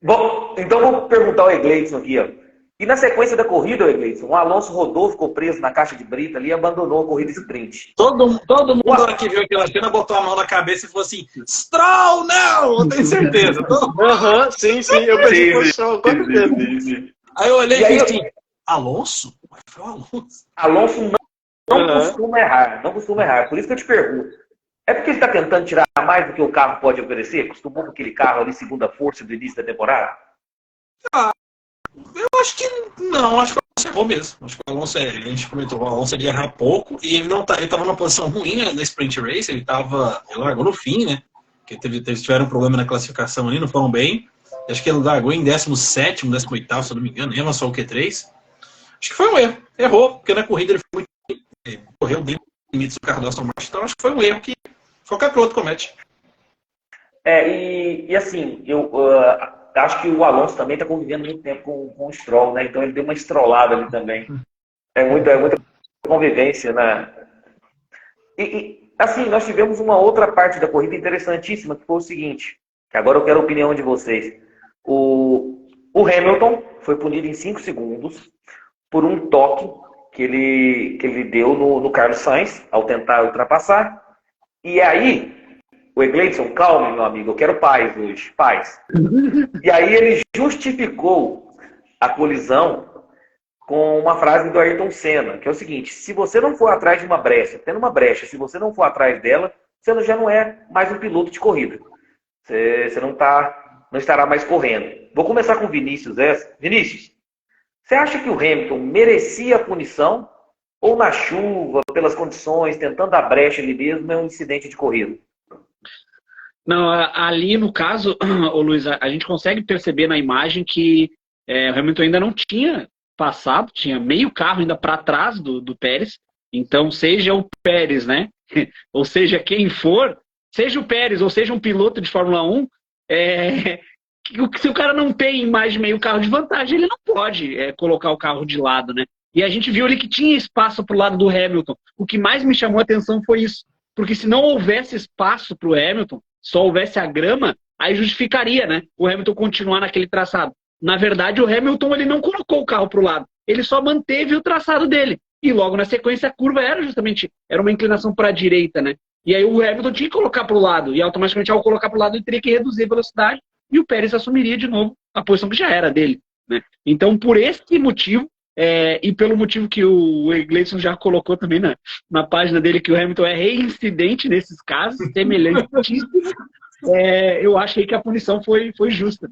A: Bom, então vou perguntar ao Egleison aqui, ó. E na sequência da corrida, Egleison, o Alonso rodou, ficou preso na caixa de brita ali e abandonou a corrida sprint.
D: Todo mundo que viu aquela cena botou a mão na cabeça e falou assim, Stroll, não! Eu tenho certeza.
B: Sim, eu pensei que Stroll, quanto tempo?
D: Aí eu olhei e disse assim, Alonso? Mas foi o Alonso.
A: Alonso não costuma errar. Por isso que eu te pergunto. É porque ele está tentando tirar mais do que o carro pode oferecer? Costumou com aquele carro ali, segunda força do início da temporada?
D: Eu acho que não, acho que o Alonso errou mesmo. Acho que o Alonso, a gente comentou, o Alonso ele errar pouco e ele estava numa posição ruim na sprint race, ele largou no fim, né? Porque eles tiveram um problema na classificação ali, não foram bem. Acho que ele largou em 17º, 18º, se eu não me engano, nem avançou o Q3. Acho que foi um erro. Errou, porque na corrida ele foi muito. Correu dentro dos limites do carro da Aston Martin, então acho que foi um erro que qualquer piloto comete.
A: E assim, eu acho que o Alonso também está convivendo muito tempo com o Stroll, né? Então ele deu uma estrolada ali também. É muita convivência, né? E assim, nós tivemos uma outra parte da corrida interessantíssima, que foi o seguinte, que agora eu quero a opinião de vocês. O Hamilton foi punido em 5 segundos por um toque que ele deu no Carlos Sainz ao tentar ultrapassar. E aí, o Egleison, calma, meu amigo, eu quero paz hoje, paz. E aí ele justificou a colisão com uma frase do Ayrton Senna, que é o seguinte: se você não for atrás de uma brecha, tendo uma brecha, se você não for atrás dela, você já não é mais um piloto de corrida. Você não estará mais correndo. Vou começar com o Vinícius. Vinícius, você acha que o Hamilton merecia a punição? Ou na chuva, pelas condições, tentando a brecha ali mesmo, é um incidente de corrida?
C: Não, ali no caso, ô Luiz, a gente consegue perceber na imagem que o Hamilton ainda não tinha passado, tinha meio carro ainda para trás do Pérez. Então, seja o Pérez, né? Ou seja, quem for, seja o Pérez ou seja um piloto de Fórmula 1, se o cara não tem mais de meio carro de vantagem, ele não pode colocar o carro de lado, né? E a gente viu ali que tinha espaço para o lado do Hamilton. O que mais me chamou a atenção foi isso. Porque se não houvesse espaço para o Hamilton, só houvesse a grama, aí justificaria, né? O Hamilton continuar naquele traçado. Na verdade, o Hamilton ele não colocou o carro para o lado. Ele só manteve o traçado dele. E logo na sequência a curva era uma inclinação para a direita, né? E aí o Hamilton tinha que colocar para o lado. E automaticamente ao colocar para o lado ele teria que reduzir a velocidade. E o Pérez assumiria de novo a posição que já era dele, né? Então, por esse motivo, e pelo motivo que o Gleison já colocou também na página dele, que o Hamilton é reincidente nesses casos, semelhantíssimo, eu achei que a punição foi justa.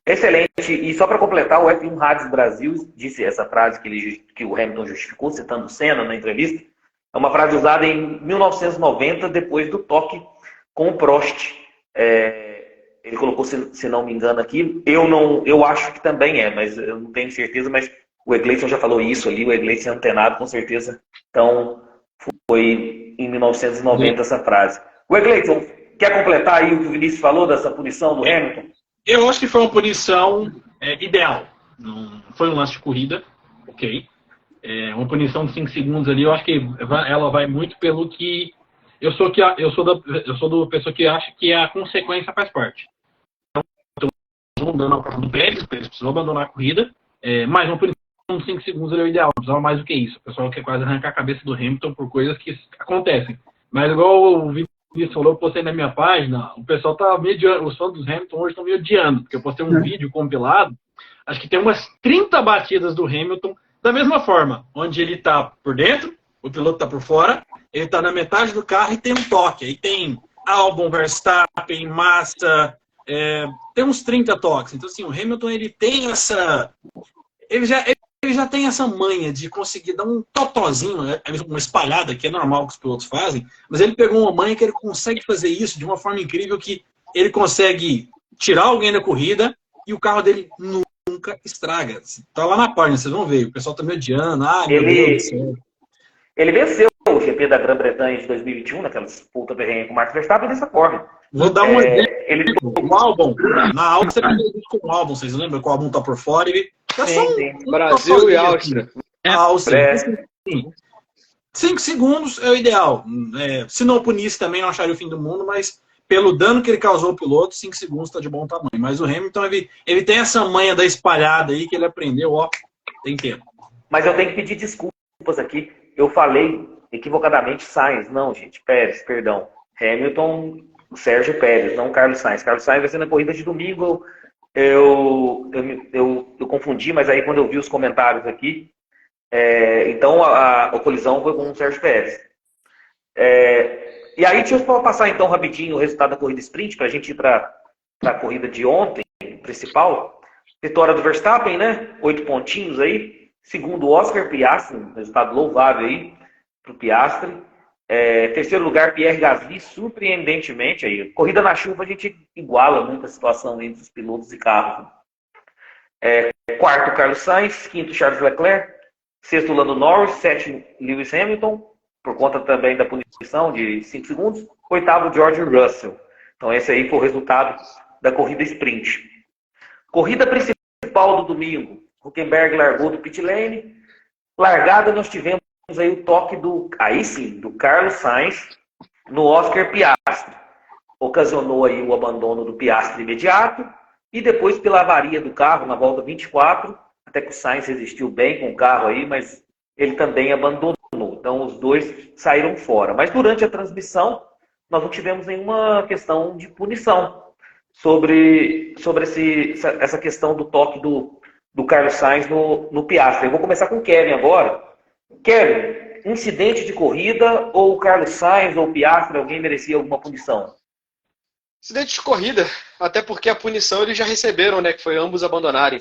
A: Excelente. E só para completar, o F1 Rádios Brasil disse essa frase que o Hamilton justificou, citando o Senna na entrevista. É uma frase usada em 1990, depois do toque com o Prost. Ele colocou, se não me engano aqui, eu acho que também mas eu não tenho certeza, mas o Egleison já falou isso ali, o Egleison é antenado, com certeza. Então, foi em 1990 essa frase. O Egleison, quer completar aí o que o Vinícius falou dessa punição do Hamilton?
D: Eu acho que foi uma punição ideal. Não foi um lance de corrida, ok. Uma punição de 5 segundos ali, eu acho que ela vai muito pelo que... Eu sou da pessoa que acha que a consequência faz parte. Então, abandonar o carro do Pérez, o Pérez precisou abandonar a corrida, mas uma punição de 5 segundos era o ideal, não precisava mais do que isso. O pessoal quer quase arrancar a cabeça do Hamilton por coisas que acontecem. Mas igual o Vinícius falou, eu postei na minha página, o pessoal tá me odiando, os fãs dos Hamilton hoje estão me odiando, porque eu postei um vídeo compilado, acho que tem umas 30 batidas do Hamilton, da mesma forma, onde ele tá por dentro, o piloto tá por fora, ele tá na metade do carro e tem um toque. Aí tem Albon, Verstappen, Massa, tem uns 30 toques. Então, assim, o Hamilton, ele tem essa... Ele já tem essa manha de conseguir dar um totozinho, uma espalhada, que é normal que os pilotos fazem, mas ele pegou uma manha que ele consegue fazer isso de uma forma incrível, que ele consegue tirar alguém da corrida e o carro dele nunca estraga. Tá lá na página, vocês vão ver, o pessoal tá me odiando, meu Deus do céu.
A: Ele venceu o GP da Grã-Bretanha de 2021, naquela disputa perrengue com o Max Verstappen, dessa forma.
D: Vou dar um exemplo. O Albon, na Albon, você perdeu com o Albon, vocês lembram que o Albon tá por fora e
B: Brasil e Áustria.
D: Áustria. 5 segundos é o ideal. Se não punisse também, não acharia o fim do mundo, mas pelo dano que ele causou ao piloto, 5 segundos está de bom tamanho. Mas o Hamilton, ele tem essa manha da espalhada aí que ele aprendeu, tem tempo.
A: Mas eu tenho que pedir desculpas aqui. Eu falei equivocadamente Sainz. Não, gente, Pérez, perdão. Hamilton, Sérgio Pérez, não Carlos Sainz. Carlos Sainz vai ser na corrida de domingo. Eu confundi, mas aí quando eu vi os comentários aqui, então a colisão foi com o Sérgio Pérez. E aí, deixa eu passar então rapidinho o resultado da corrida sprint, para a gente ir para a corrida de ontem, principal. Vitória do Verstappen, né? 8 pontinhos aí. Segundo, Oscar Piastri, um resultado louvável aí para o Piastri. Terceiro lugar, Pierre Gasly, surpreendentemente. Aí. Corrida na chuva, a gente iguala muito a situação entre os pilotos e carros. Quarto, Carlos Sainz. Quinto, Charles Leclerc. Sexto, Lando Norris. Sétimo, Lewis Hamilton, por conta também da punição de 5 segundos. Oitavo, George Russell. Então esse aí foi o resultado da corrida sprint. Corrida principal do domingo. Hülkenberg largou do pit lane. Largada, nós tivemos aí o toque do Carlos Sainz no Oscar Piastri. Ocasionou aí o abandono do Piastri imediato e depois pela avaria do carro na volta 24, até que o Sainz resistiu bem com o carro aí, mas ele também abandonou. Então os dois saíram fora. Mas durante a transmissão nós não tivemos nenhuma questão de punição sobre essa questão do toque do Carlos Sainz no Piastri. Eu vou começar com o Kevin agora. Kevin, incidente de corrida ou o Carlos Sainz ou o Piastri, alguém merecia alguma punição?
B: Incidente de corrida, até porque a punição eles já receberam, né? Que foi ambos abandonarem.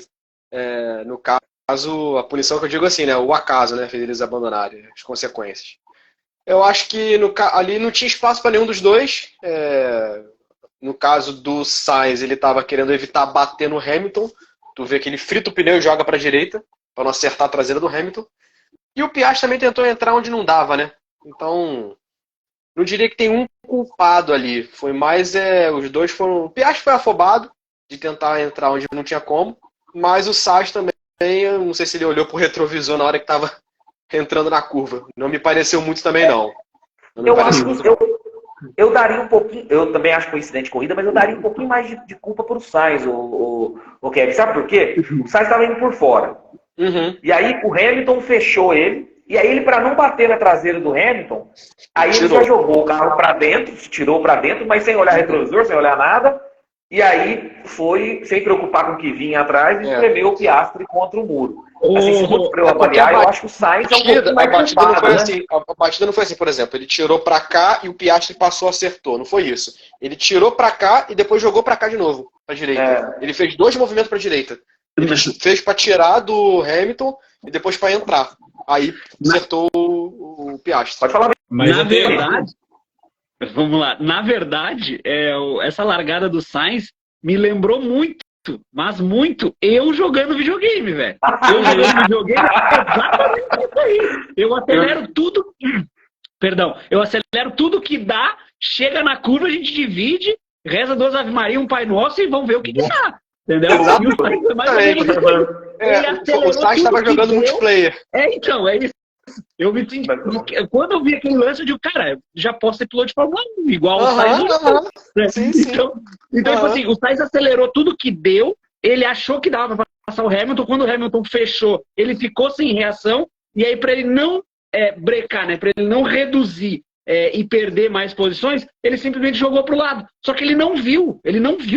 B: No caso, a punição que eu digo assim, né? O acaso, né? Fez eles abandonarem, as consequências. Eu acho que ali não tinha espaço para nenhum dos dois. No caso do Sainz, ele estava querendo evitar bater no Hamilton. Tu vê que ele frita o pneu e joga para a direita, para não acertar a traseira do Hamilton. E o Piastri também tentou entrar onde não dava, né? Então, não diria que tem um culpado ali. Foi mais, os dois foram... O Piastri foi afobado de tentar entrar onde não tinha como, mas o Sainz também, eu não sei se ele olhou pro retrovisor na hora que estava entrando na curva. Não me pareceu muito também, não.
A: Eu daria um pouquinho, eu também acho que foi incidente de corrida, mas eu daria um pouquinho mais de culpa pro Sainz, o Kevin. Sabe por quê? O Sainz estava indo por fora.
B: Uhum.
A: E aí o Hamilton fechou ele, e aí ele, para não bater na traseira do Hamilton, aí ele já jogou o carro para dentro, tirou para dentro, mas sem olhar retrovisor, sem olhar nada, e aí foi, sem preocupar com o que vinha atrás, e espremeu o Piastri contra o muro. Assim, se fosse para eu avaliar, eu acho que o Sainz é um pouquinho mais
B: batida não foi
A: né?
B: assim. A batida não foi assim, por exemplo. Ele tirou pra cá e o Piastri passou, acertou. Não foi isso. Ele tirou pra cá e depois jogou pra cá de novo, pra direita. Ele fez 2 movimentos pra direita. Ele fez pra tirar do Hamilton e depois pra entrar. Aí acertou o Piastri.
A: Pode falar.
D: Mas
C: na verdade, vamos lá. Na verdade, essa largada do Sainz me lembrou muito, mas muito, eu jogando videogame, velho. Eu jogando videogame exatamente isso aí. Eu acelero tudo. Perdão, eu acelero tudo que dá, chega na curva, a gente divide, reza 2 Ave Maria, um Pai Nosso e vamos ver o que dá. Entendeu?
B: Exato.
C: E o Sainz foi mais ou menos isso.
B: O Sainz estava jogando multiplayer.
C: Então, é isso. Eu me senti, quando eu vi aquele lance, eu digo, cara, já posso ser piloto de Fórmula 1, igual o Sainz. Né?
B: Sim.
C: Então tipo assim, o Sainz acelerou tudo que deu, ele achou que dava para passar o Hamilton, quando o Hamilton fechou, ele ficou sem reação, e aí para ele não brecar, né, para ele não reduzir e perder mais posições, ele simplesmente jogou pro lado. Só que ele não viu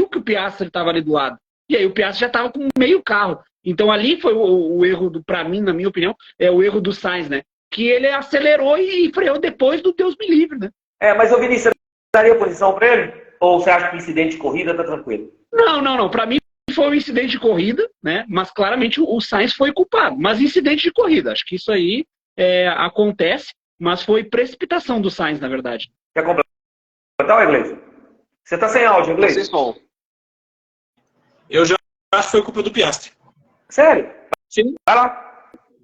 C: que o Piastri estava ali do lado. E aí o Piastri já estava com meio carro. Então ali foi o erro, para mim, na minha opinião, o erro do Sainz, né? Que ele acelerou e freou depois do Deus me livre, né?
A: Mas, ô Vinícius, você daria posição para ele? Ou você acha que incidente de corrida tá tranquilo?
C: Não. Para mim foi um incidente de corrida, né? Mas claramente o Sainz foi culpado. Mas incidente de corrida, acho que isso aí acontece, mas foi precipitação do Sainz, na verdade.
A: Quer completar, Iglesias? Você tá sem áudio, Iglesias?
D: Eu já acho que foi culpa do Piastri.
A: Sério?
D: Sim.
A: Vai lá.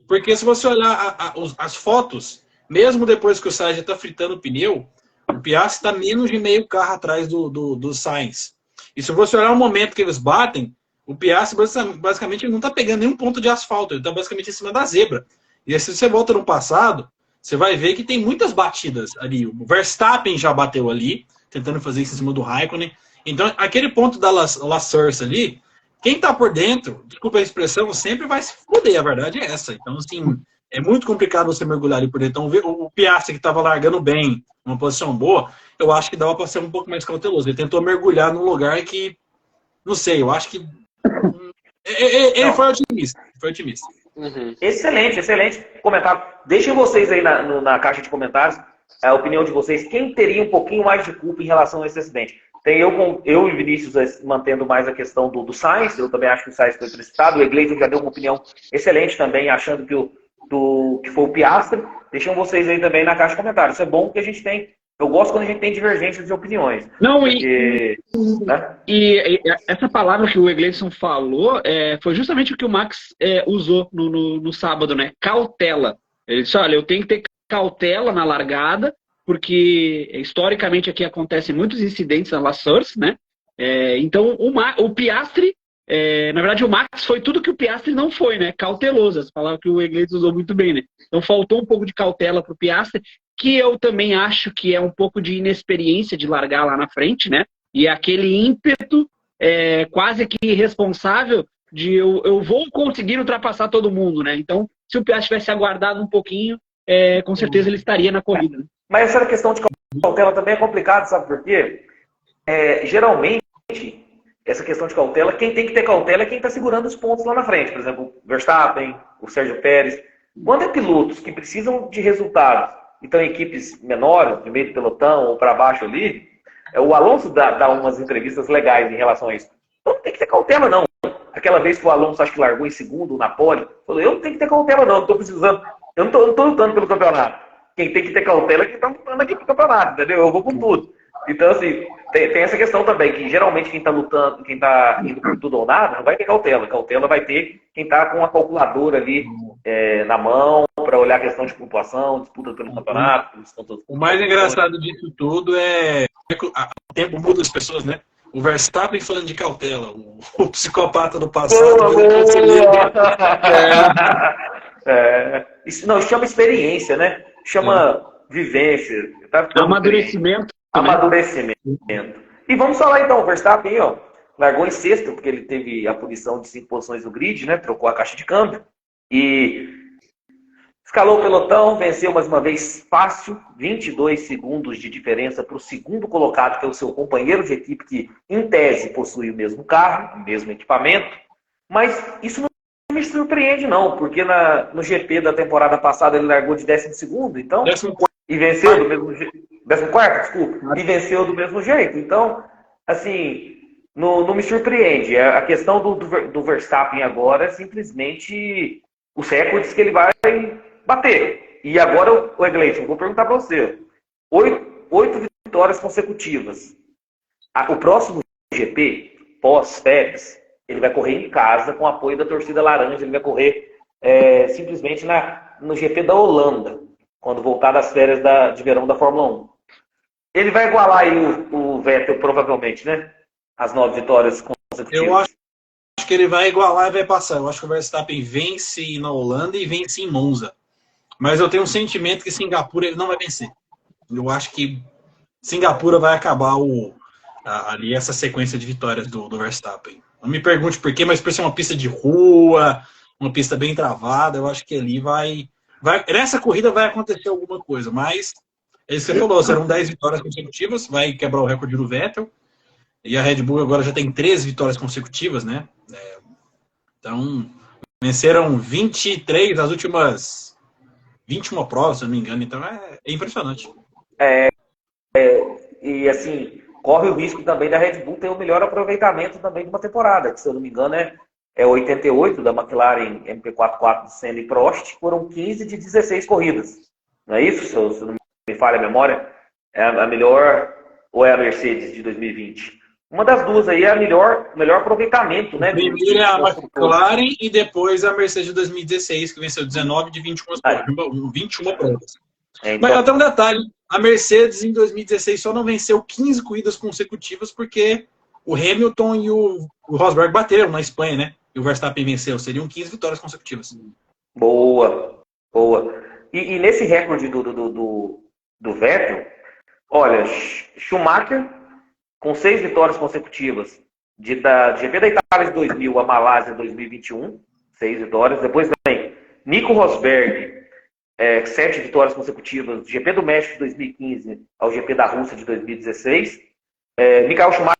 D: Porque se você olhar as fotos, mesmo depois que o Sainz já está fritando o pneu, o Piastri está menos de meio carro atrás do Sainz. E se você olhar o momento que eles batem, o Piastri basicamente não está pegando nenhum ponto de asfalto, ele está basicamente em cima da zebra. E aí, se você volta no passado, você vai ver que tem muitas batidas ali. O Verstappen já bateu ali, tentando fazer isso em cima do Raikkonen. Então, aquele ponto da La Source ali, quem tá por dentro, desculpa a expressão, sempre vai se foder, a verdade é essa. Então, assim, é muito complicado você mergulhar ali por dentro. Então, o Piastri que estava largando bem, numa posição boa, eu acho que dava para ser um pouco mais cauteloso. Ele tentou mergulhar num lugar que, não sei, eu acho que... Ele foi otimista.
B: Uhum.
A: Excelente comentário. Deixem vocês aí na caixa de comentários a opinião de vocês. Quem teria um pouquinho mais de culpa em relação a esse acidente? Tem eu e o Vinícius mantendo mais a questão do Sainz. Eu também acho que o Sainz foi precipitado. O Iglesias já deu uma opinião excelente também, achando que foi o Piastri. Deixem vocês aí também na caixa de comentários. Isso é bom que a gente tem. Eu gosto quando a gente tem divergências de opiniões.
C: Não,
A: porque, né?
C: e essa palavra que o Egleison falou foi justamente o que o Max usou no sábado, né? Cautela. Ele disse, olha, eu tenho que ter cautela na largada, porque historicamente aqui acontecem muitos incidentes na La Source, né? Então o Piastri, na verdade o Max foi tudo que o Piastri não foi, né? Cauteloso, essa palavra que o Egleison usou muito bem, né? Então faltou um pouco de cautela para o Piastri, que eu também acho que é um pouco de inexperiência de largar lá na frente, né? E aquele ímpeto quase que irresponsável de eu vou conseguir ultrapassar todo mundo, né? Então, se o Piastri tivesse aguardado um pouquinho, com certeza ele estaria na corrida. Né?
A: Mas essa questão de cautela também é complicada, sabe por quê? Geralmente, essa questão de cautela, quem tem que ter cautela é quem está segurando os pontos lá na frente. Por exemplo, o Verstappen, o Sérgio Pérez. Quando é pilotos que precisam de resultados e estão em equipes menores, de meio de pelotão ou para baixo ali, o Alonso dá umas entrevistas legais em relação a isso. Então não tem que ter cautela, não. Aquela vez que o Alonso acho que largou em segundo na pole, falou, eu não tenho que ter cautela, não estou precisando, eu não estou lutando pelo campeonato. Quem tem que ter cautela é quem está lutando aqui pro campeonato, entendeu? Eu vou com tudo. Então, assim, tem essa questão também, que geralmente quem tá lutando, quem tá indo por tudo ou nada, não vai ter cautela. Cautela vai ter quem tá com a calculadora ali na mão, para olhar a questão de pontuação, disputa pelo campeonato.
D: O mais engraçado disso tudo é o tempo muda as pessoas, né? O Verstappen falando de cautela, o psicopata do passado.
A: Isso chama experiência, né? Chama vivência. Tá
C: Amadurecimento.
A: Amadurecimento. E vamos falar então, o Verstappen, ó, largou em sexto, porque ele teve a punição de 5 posições no grid, né? Trocou a caixa de câmbio. E escalou o pelotão, venceu mais uma vez fácil, 22 segundos de diferença para o segundo colocado, que é o seu companheiro de equipe, que em tese possui o mesmo carro, o mesmo equipamento. Mas isso não me surpreende não, porque no GP da temporada passada ele largou de 12º, então, e venceu do mesmo jeito. 14º, desculpa. E venceu do mesmo jeito. Então, assim, não me surpreende. A questão do Verstappen agora é simplesmente os recordes que ele vai bater. E agora, o Gleison, vou perguntar para você. 8 vitórias consecutivas. O próximo GP, pós-Pérez, ele vai correr em casa com o apoio da torcida laranja. Ele vai correr simplesmente no GP da Holanda, quando voltar das férias de verão da Fórmula 1. Ele vai igualar aí o Vettel, provavelmente, né? As 9 vitórias consecutivas.
D: Eu acho que ele vai igualar e vai passar. Eu acho que o Verstappen vence na Holanda e vence em Monza. Mas eu tenho um sentimento que Singapura ele não vai vencer. Eu acho que Singapura vai acabar ali essa sequência de vitórias do Verstappen. Não me pergunte por quê, mas por ser uma pista de rua, uma pista bem travada, eu acho que ali nessa corrida vai acontecer alguma coisa, mas é isso que você falou, serão 10 vitórias consecutivas, vai quebrar o recorde do Vettel, e a Red Bull agora já tem 13 vitórias consecutivas, né? Então, venceram 23 das últimas 21 provas, se eu não me engano, então é impressionante.
A: E assim, corre o risco também da Red Bull ter o melhor aproveitamento também de uma temporada, que se eu não me engano é 88 da McLaren MP44 de Senna e Prost, foram 15 de 16 corridas. Não é isso? Se não me falha a memória, é a melhor, ou é a Mercedes de 2020? Uma das duas aí é a melhor aproveitamento, né?
D: Primeiro é a McLaren e depois a Mercedes de 2016, que venceu 19 de 21 provas.
A: Então,
D: mas até um detalhe, a Mercedes em 2016 só não venceu 15 corridas consecutivas porque o Hamilton e o Rosberg bateram na Espanha, né? E o Verstappen venceu, seriam 15 vitórias consecutivas.
A: Boa. E nesse recorde do Vettel, olha, Schumacher com 6 vitórias consecutivas de GP da Itália de 2000 a Malásia 2021, 6 vitórias. Depois vem Nico Rosberg, 7 vitórias consecutivas do GP do México de 2015 ao GP da Rússia de 2016. Michael Schumacher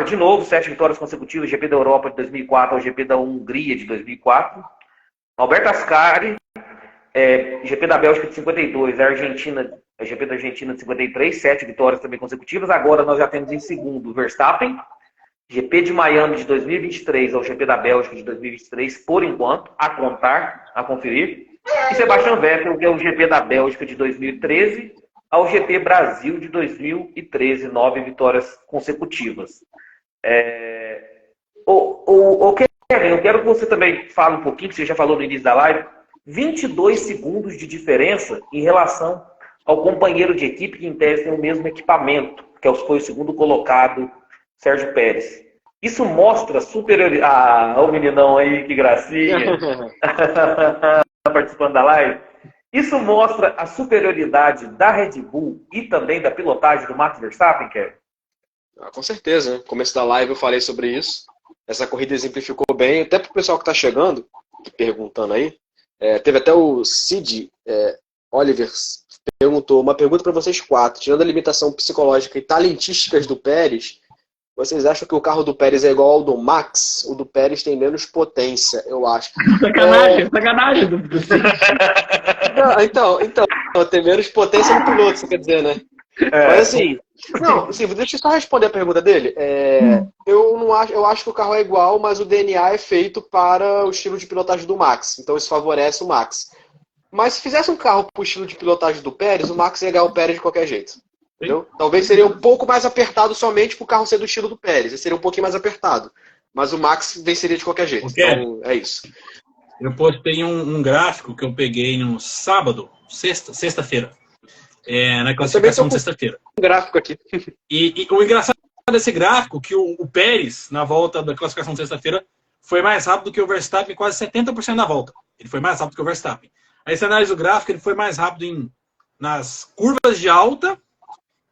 A: de novo, 7 vitórias consecutivas do GP da Europa de 2004 ao GP da Hungria de 2004. Alberto Ascari, GP da Bélgica de 52, GP da Argentina de 53, 7 vitórias também consecutivas. Agora nós já temos em segundo o Verstappen, GP de Miami de 2023 ao GP da Bélgica de 2023, por enquanto, a contar, a conferir. E Sebastian Vettel, que é o GP da Bélgica de 2013 ao GP Brasil de 2013, 9 vitórias consecutivas. Kevin, eu quero que você também fale um pouquinho, que você já falou no início da live, 22 segundos de diferença em relação ao companheiro de equipe que em tese tem o mesmo equipamento, que foi o segundo colocado, Sérgio Pérez. Isso mostra superioridade. O meninão aí, que gracinha. Participando da live. Isso mostra a superioridade da Red Bull e também da pilotagem do Max Verstappen, Kevin?
B: Com certeza. No começo da live eu falei sobre isso. Essa corrida exemplificou bem, até para o pessoal que está chegando, perguntando aí. Teve até o Cid Oliver perguntou uma pergunta para vocês 4. Tirando a limitação psicológica e talentísticas do Pérez, vocês acham que o carro do Pérez é igual ao do Max? O do Pérez tem menos potência, eu acho.
C: Sacanagem do Cid.
B: Então, tem menos potência no piloto, você quer dizer, né? Mas assim, deixa eu só responder a pergunta dele. Eu acho que o carro é igual, mas o DNA é feito para o estilo de pilotagem do Max. Então isso favorece o Max. Mas se fizesse um carro para o estilo de pilotagem do Pérez, o Max ia ganhar o Pérez de qualquer jeito. Entendeu? Talvez seria um pouco mais apertado somente pro carro ser do estilo do Pérez. Seria um pouquinho mais apertado. Mas o Max venceria de qualquer jeito.
D: Ok.
B: Então, é isso.
D: Eu postei um gráfico que eu peguei no sábado, sexta-feira. Na classificação de sexta-feira.
B: Um gráfico aqui.
D: E o engraçado desse gráfico que o Pérez, na volta da classificação de sexta-feira, foi mais rápido que o Verstappen, quase 70% da volta. Ele foi mais rápido que o Verstappen. Aí você analisa o gráfico, ele foi mais rápido nas curvas de alta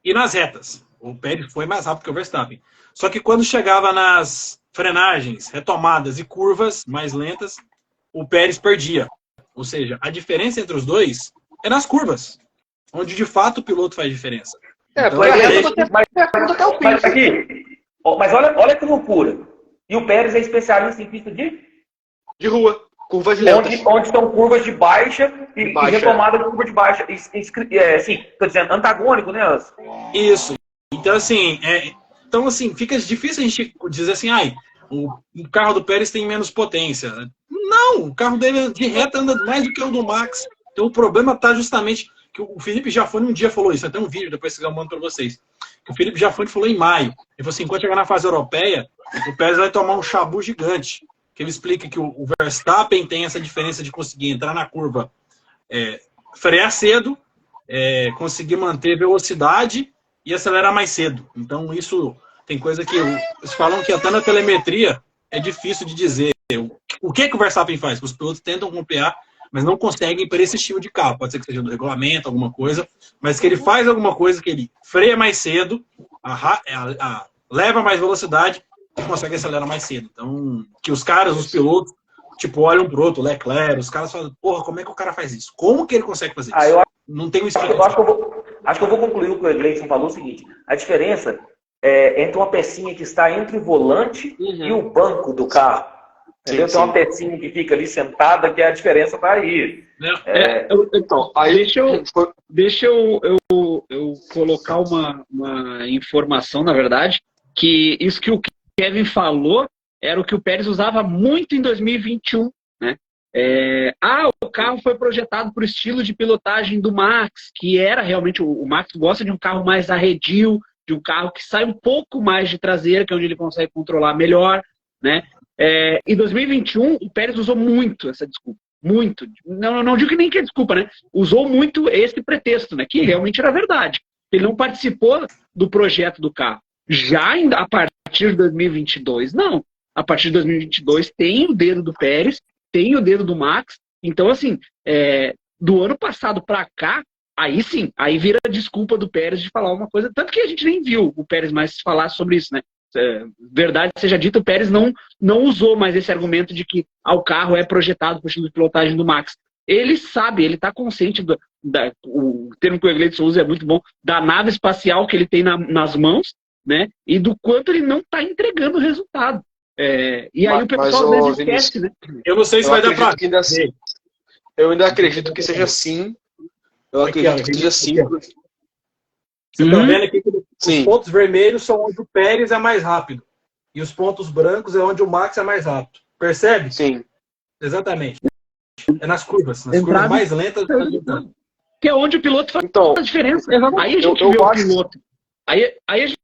D: e nas retas. O Pérez foi mais rápido que o Verstappen. Só que quando chegava nas frenagens, retomadas e curvas mais lentas, o Pérez perdia. Ou seja, a diferença entre os dois é nas curvas, onde de fato o piloto faz diferença. Então,
A: mas olha que loucura. E o Pérez é especialista em pista
B: de rua, curvas lentas.
A: Onde são curvas de baixa e retomada de curva de baixa. Assim, tô dizendo, antagônico, né?
D: Isso. Então, assim, fica difícil a gente dizer assim, o carro do Pérez tem menos potência. Não, o carro dele de reta anda mais do que o do Max. Então o problema está justamente que o Felipe Jafone um dia falou isso, até um vídeo, depois eu mando para vocês. Que o Felipe Jafone falou em maio. Ele falou assim, quando chegar na fase europeia, o Pérez vai tomar um chabu gigante. Que ele explica que o Verstappen tem essa diferença de conseguir entrar na curva, frear cedo, conseguir manter velocidade e acelerar mais cedo. Então isso tem coisa que eles falam que até na telemetria é difícil de dizer. O que o Verstappen faz? Os pilotos tentam copiar, mas não conseguem para esse estilo de carro. Pode ser que seja do regulamento, alguma coisa, mas que ele faz alguma coisa que ele freia mais cedo, leva mais velocidade e consegue acelerar mais cedo. Então, que os caras, os pilotos, olham pro outro, Leclerc, os caras falam, porra, como é que o cara faz isso? Como que ele consegue fazer isso? Não tem um explicação.
A: Acho que eu vou concluir o que o Gleison falou, o seguinte, a diferença entre uma pecinha que está entre o volante e o banco do carro. Entendeu? Tem uma pecinha que fica ali sentada, que a diferença está aí.
C: Então, aí deixa eu colocar uma informação, na verdade, que isso que o Kevin falou era o que o Pérez usava muito em 2021, né? O carro foi projetado para o estilo de pilotagem do Max, que era realmente, o Max gosta de um carro mais arredio, de um carro que sai um pouco mais de traseira, que é onde ele consegue controlar melhor, né? Em 2021, o Pérez usou muito essa desculpa. Muito. Não digo que nem que é desculpa, né? Usou muito esse pretexto, né? Que realmente era verdade. Ele não participou do projeto do carro. Já a partir de 2022, não. A partir de 2022 tem o dedo do Pérez, tem o dedo do Max. Então, assim, do ano passado para cá, aí sim, aí vira a desculpa do Pérez de falar uma coisa. Tanto que a gente nem viu o Pérez mais falar sobre isso, né? Verdade seja dita, o Pérez não usou mais esse argumento de que o carro é projetado para o estilo de pilotagem do Max. Ele sabe, ele está consciente, o termo que o Egleito usa é muito bom, da nave espacial que ele tem nas mãos, né? E do quanto ele não está entregando o resultado. E aí o pessoal às vezes esquece, né?
D: Eu não sei se vai dar para...
B: Eu ainda acredito que seja sim. Eu acredito que seja sim.
D: Você está vendo aqui que os pontos vermelhos são onde o Pérez é mais rápido. E os pontos brancos é onde o Max é mais rápido. Percebe?
B: Sim.
D: Exatamente. É nas curvas mais lentas.
C: Que é onde o piloto faz a diferença. Aí a gente vê o piloto. Aí a gente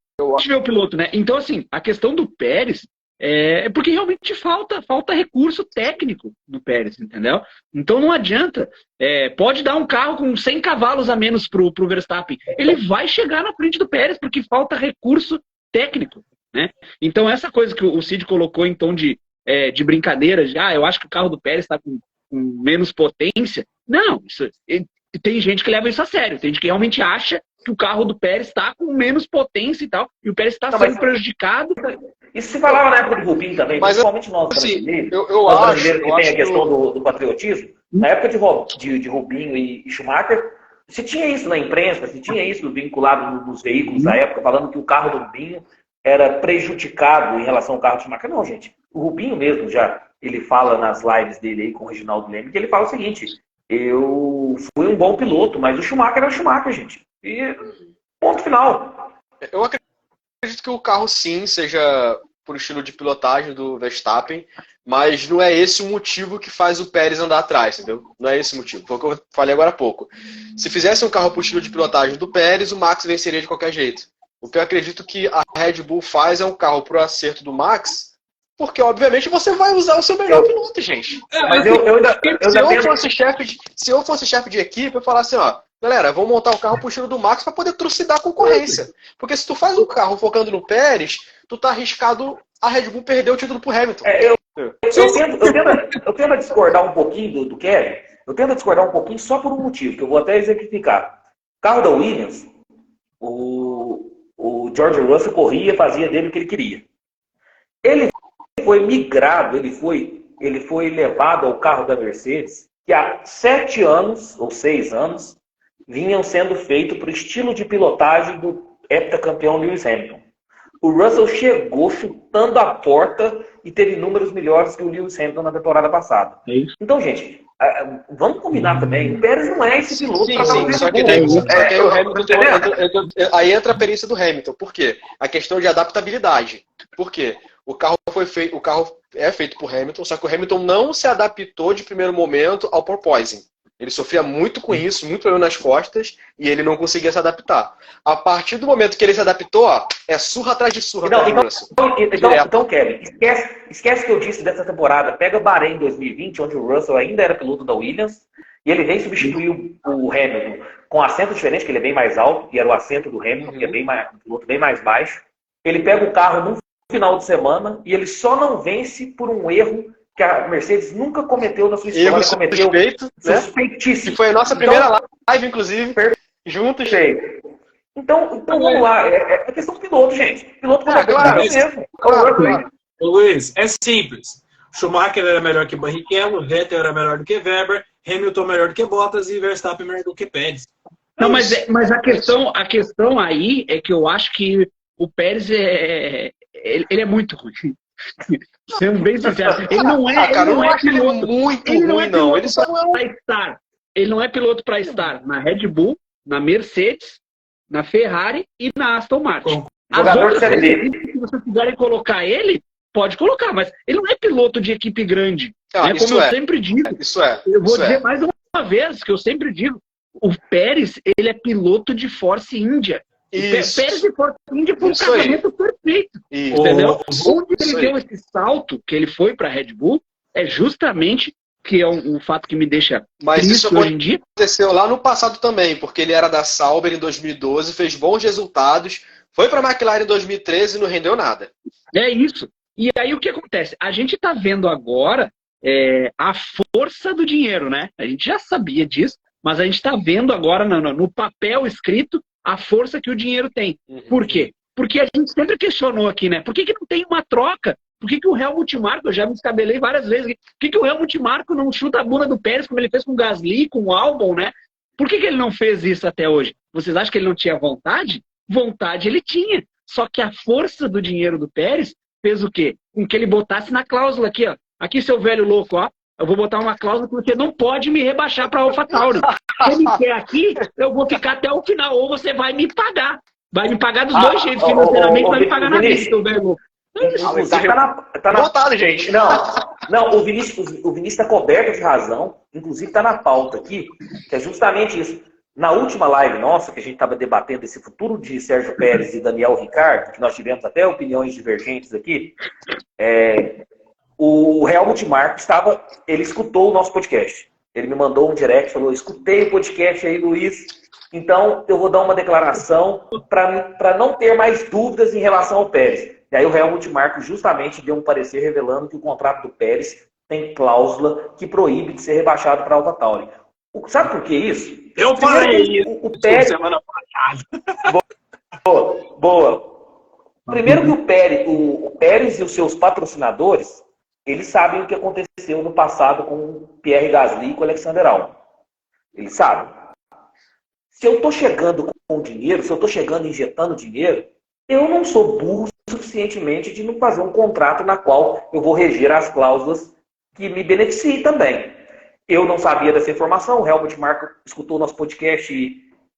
C: vê o piloto, né? Então, assim, a questão do Pérez é porque realmente falta recurso técnico do Pérez, entendeu? Então não adianta. Pode dar um carro com 100 cavalos a menos pro Verstappen. Ele vai chegar na frente do Pérez porque falta recurso técnico, né? Então essa coisa que o Cid colocou em tom de brincadeira, eu acho que o carro do Pérez está com menos potência. Não, tem gente que leva isso a sério. Tem gente que realmente acha que o carro do Pérez está com menos potência e tal, e o Pérez está sendo prejudicado.
A: Isso se falava na época de Rubinho também, principalmente nós brasileiros.
B: Eu acho
A: que tem a questão do patriotismo. Na época de Rubinho e Schumacher, se tinha isso na imprensa, se tinha isso vinculado nos veículos da época, falando que o carro do Rubinho era prejudicado em relação ao carro do Schumacher. Não, gente. O Rubinho mesmo ele fala nas lives dele aí com o Reginaldo Leme, que ele fala o seguinte: eu fui um bom piloto, mas o Schumacher era o Schumacher, gente. E ponto final.
B: Eu acredito que o carro sim seja por estilo de pilotagem do Verstappen, mas não é esse o motivo que faz o Pérez andar atrás, entendeu? Não é esse o motivo. Foi o que eu falei agora há pouco. Se fizesse um carro por estilo de pilotagem do Pérez, o Max venceria de qualquer jeito. O que eu acredito que a Red Bull faz é um carro pro acerto do Max, porque obviamente você vai usar o seu melhor piloto, gente.
A: Mas eu ainda
B: Se eu fosse chefe de equipe, eu falasse assim, ó, galera, vamos montar o carro pro estilo do Max para poder trucidar a concorrência. Porque se tu faz um carro focando no Pérez, tu tá arriscado a Red Bull perder o título pro Hamilton.
A: Eu tento a discordar um pouquinho do Kevin. Eu tento a discordar um pouquinho só por um motivo, que eu vou até exemplificar. O carro da Williams, o George Russell corria, fazia dele o que ele queria. Ele foi migrado, ele foi levado ao carro da Mercedes, que há 7 anos, ou 6 anos, vinham sendo feitos para o estilo de pilotagem do heptacampeão Lewis Hamilton. O Russell chegou chutando a porta e teve números melhores que o Lewis Hamilton na temporada passada.
C: É isso.
A: Então, gente, vamos combinar também. O Pérez não é esse piloto.
B: Sim, só que o Hamilton aí entra a perícia do Hamilton. Por quê? A questão de adaptabilidade. Por quê? O carro é feito por Hamilton, só que o Hamilton não se adaptou de primeiro momento ao porpoising. Ele sofria muito com isso, muito problema nas costas, e ele não conseguia se adaptar. A partir do momento que ele se adaptou, ó, é surra atrás de surra.
A: Então, Kevin, esquece o que eu disse dessa temporada. Pega Bahrein 2020, onde o Russell ainda era piloto da Williams, e ele vem substituir o Hamilton com assento diferente, que ele é bem mais alto, e era o assento do Hamilton, que é um piloto bem mais baixo. Ele pega o carro no final de semana, e ele só não vence por um erro que a Mercedes nunca cometeu na sua história. Suspeitíssimo.
B: Que foi a nossa primeira live, inclusive, juntos.
A: Então vamos lá. É questão do piloto, gente. Piloto
B: claro
A: mesmo.
D: Claro. Luiz, é simples. Schumacher era melhor que Barrichello, Vettel era melhor do que Weber, Hamilton melhor do que Bottas e Verstappen melhor do que Pérez.
C: Não, mas a questão aí é que eu acho que o Pérez ele é muito ruim. Sendo bem sincero, ele não é piloto
B: muito ruim, não. Ele só não é
C: Ele não é piloto para estar na Red Bull, na Mercedes, na Ferrari e na Aston Martin. As outras equipes, se vocês quiserem colocar ele, pode colocar, mas ele não é piloto de equipe grande. Como eu sempre digo. Eu vou dizer mais uma vez, que eu sempre digo, o Pérez, ele é piloto de Force India. Pérez de Force India foi um casamento perfeito. Entendeu? Onde ele deu esse salto, que ele foi para a Red Bull, é justamente, que é um fato que me deixa triste hoje em dia.
B: Aconteceu lá no passado também, porque ele era da Sauber em 2012, fez bons resultados, foi para a McLaren em 2013 e não rendeu nada.
C: É isso. E aí o que acontece? A gente está vendo agora a força do dinheiro, né? A gente já sabia disso, mas a gente está vendo agora no papel escrito a força que o dinheiro tem. Por quê? Porque a gente sempre questionou aqui, né? Por que não tem uma troca? Por que o Helmut Marko, eu já me escabelei várias vezes, por que o Helmut Marko não chuta a bunda do Pérez como ele fez com o Gasly, com o Albon, né? Por que ele não fez isso até hoje? Vocês acham que ele não tinha vontade? Vontade ele tinha. Só que a força do dinheiro do Pérez fez o quê? Com que ele botasse na cláusula aqui, ó. Aqui, seu velho louco, ó. Eu vou botar uma cláusula que você não pode me rebaixar para AlphaTauri. Se me quer aqui, eu vou ficar até o final. Ou você vai me pagar. Vai me pagar dos dois jeitos. Financeiramente, vai me pagar na vida, seu velho louco.
A: Tá na gente. Não, o Vinícius está coberto de razão. Inclusive está na pauta aqui, que é justamente isso. Na última live nossa, que a gente estava debatendo esse futuro de Sérgio Pérez e Daniel Ricciardo, que nós tivemos até opiniões divergentes aqui, o Helmut Marko ele escutou o nosso podcast. Ele me mandou um direct, falou, escutei o podcast aí, Luiz, então eu vou dar uma declaração para não ter mais dúvidas em relação ao Pérez. E aí o Helmut Marko justamente deu um parecer revelando que o contrato do Pérez tem cláusula que proíbe de ser rebaixado para a AlphaTauri. Sabe por que isso?
D: Eu falei isso
A: o Pérez... semana passada. Boa. Primeiro que o Pérez e os seus patrocinadores, eles sabem o que aconteceu no passado com o Pierre Gasly e com o Alexander Albon. Eles sabem. Se eu estou chegando com dinheiro, se eu estou chegando injetando dinheiro, eu não sou burro suficientemente de não fazer um contrato na qual eu vou reger as cláusulas que me beneficiem também. Eu não sabia dessa informação, o Helmut Marko escutou o nosso podcast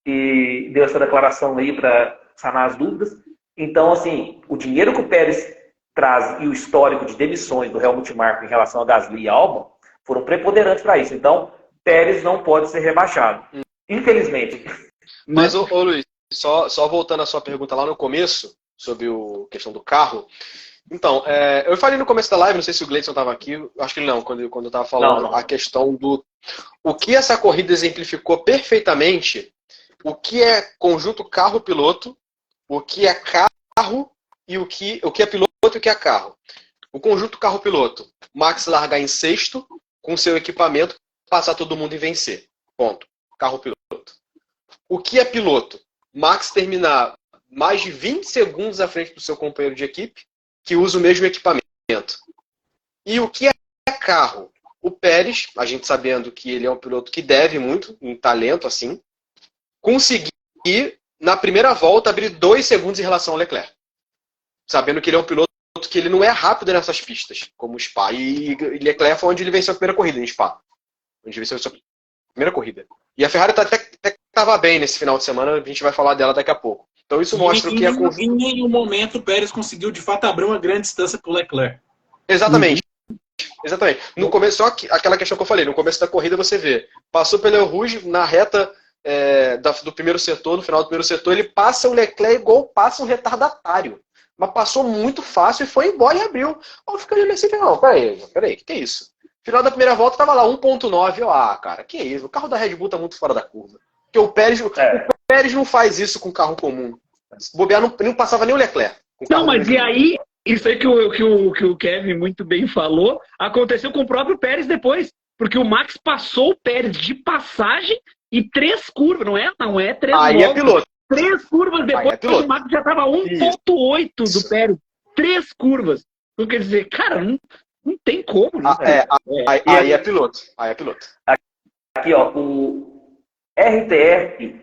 A: e deu essa declaração aí para sanar as dúvidas. Então, assim, o dinheiro que o Pérez traz e o histórico de demissões do Helmut Marko em relação a Gasly e Albon foram preponderantes para isso. Então, Pérez não pode ser rebaixado. Infelizmente.
B: Mas, ô Luiz, só voltando à sua pergunta lá no começo, sobre a questão do carro. Então, eu falei no começo da live, não sei se o Gleison estava aqui, acho que não, quando eu estava falando
A: não.
B: A questão do... O que essa corrida exemplificou perfeitamente, o que é conjunto carro-piloto, o que é carro e o que é piloto e o que é carro. O conjunto carro-piloto, Max largar em sexto, com seu equipamento, passar todo mundo e vencer. Ponto. Carro-piloto. O que é piloto? Max terminar mais de 20 segundos à frente do seu companheiro de equipe, que usa o mesmo equipamento. E o que é carro? O Pérez, a gente sabendo que ele é um piloto que deve muito, em talento assim, conseguir, na primeira volta, abrir 2 segundos em relação ao Leclerc. Sabendo que ele é um piloto que ele não é rápido nessas pistas, como o Spa. E Leclerc foi onde ele venceu a primeira corrida, em Spa. Onde ele venceu a sua primeira corrida. E a Ferrari até estava bem nesse final de semana, a gente vai falar dela daqui a pouco. Então isso mostra o que é...
D: Em nenhum momento o Pérez conseguiu, de fato, abrir uma grande distância para o Leclerc.
B: Exatamente. Exatamente. No começo, só aquela questão que eu falei, no começo da corrida você vê, passou pelo Rouge na reta do primeiro setor, no final do primeiro setor, ele passa o Leclerc igual passa um retardatário. Mas passou muito fácil e foi embora e abriu. Eu fiquei olhando assim, não, peraí, o que é isso? Final da primeira volta tava lá 1.9, cara, que isso? O carro da Red Bull tá muito fora da curva. Porque o Pérez não faz isso com carro comum. Se bobear, não passava nem o Leclerc.
C: Não, mas e aí, isso aí que o Kevin muito bem falou, aconteceu com o próprio Pérez depois. Porque o Max passou o Pérez de passagem e 3 curvas, não é 3
B: Aí
C: voltas.
B: é piloto.
C: 3 curvas depois, o Max já tava 1.8 do Pérez. 3 curvas. Então quer dizer, cara, não tem como. Né?
B: Aí é piloto. Aí é piloto.
A: Aqui, ó, o RT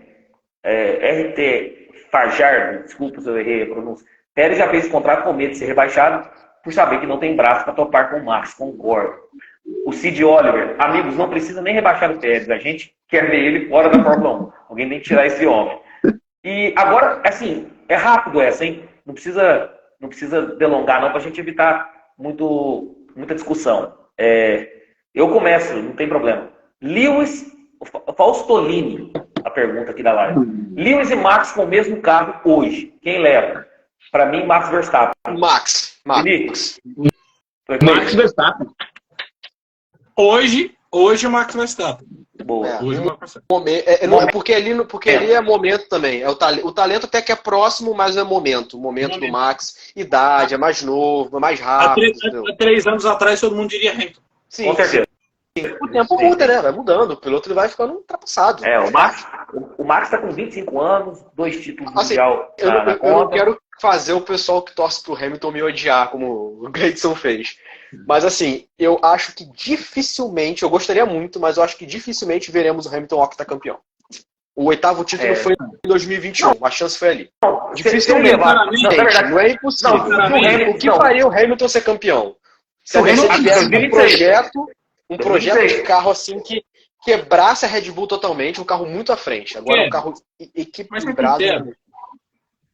A: Fajardo, desculpa se eu errei a pronúncia. Pérez já fez contrato com medo de ser rebaixado por saber que não tem braço para topar com o Max, concordo. O Cid Oliver, amigos, não precisa nem rebaixar o Pérez, a gente quer ver ele fora da Fórmula 1. Alguém tem que tirar esse homem. E agora, assim, é rápido essa, hein? Não precisa delongar não, pra gente evitar muita discussão. Eu começo, não tem problema. Lewis, Faustolini, a pergunta aqui da live. Lewis e Max com o mesmo carro hoje, quem leva? Pra mim, Max Verstappen.
B: Max.
C: Max Verstappen.
D: Hoje o Max Verstappen.
A: Boa.
B: Porque ali é momento também. O talento até que é próximo, mas é momento. O momento do Max, idade, é mais novo, é mais rápido.
D: Há 3 anos atrás todo mundo diria Hamilton.
B: Sim,
A: com certeza.
B: O tempo muda, né? Vai mudando. O piloto ele vai ficando ultrapassado.
A: O Max tá com 25 anos, 2 títulos
B: assim,
A: mundial na conta.
B: Eu não quero fazer o pessoal que torce pro Hamilton me odiar, como o Gleison fez. Mas assim, eu acho que dificilmente, eu gostaria muito, mas eu acho que dificilmente veremos o Hamilton octacampeão. O 8º título foi em 2021, a chance foi ali. Dificilmente, não é impossível. O que faria o Hamilton ser campeão? Se a gente tivesse um projeto de carro assim que quebrasse a Red Bull totalmente, um carro muito à frente. Agora um carro equilibrado.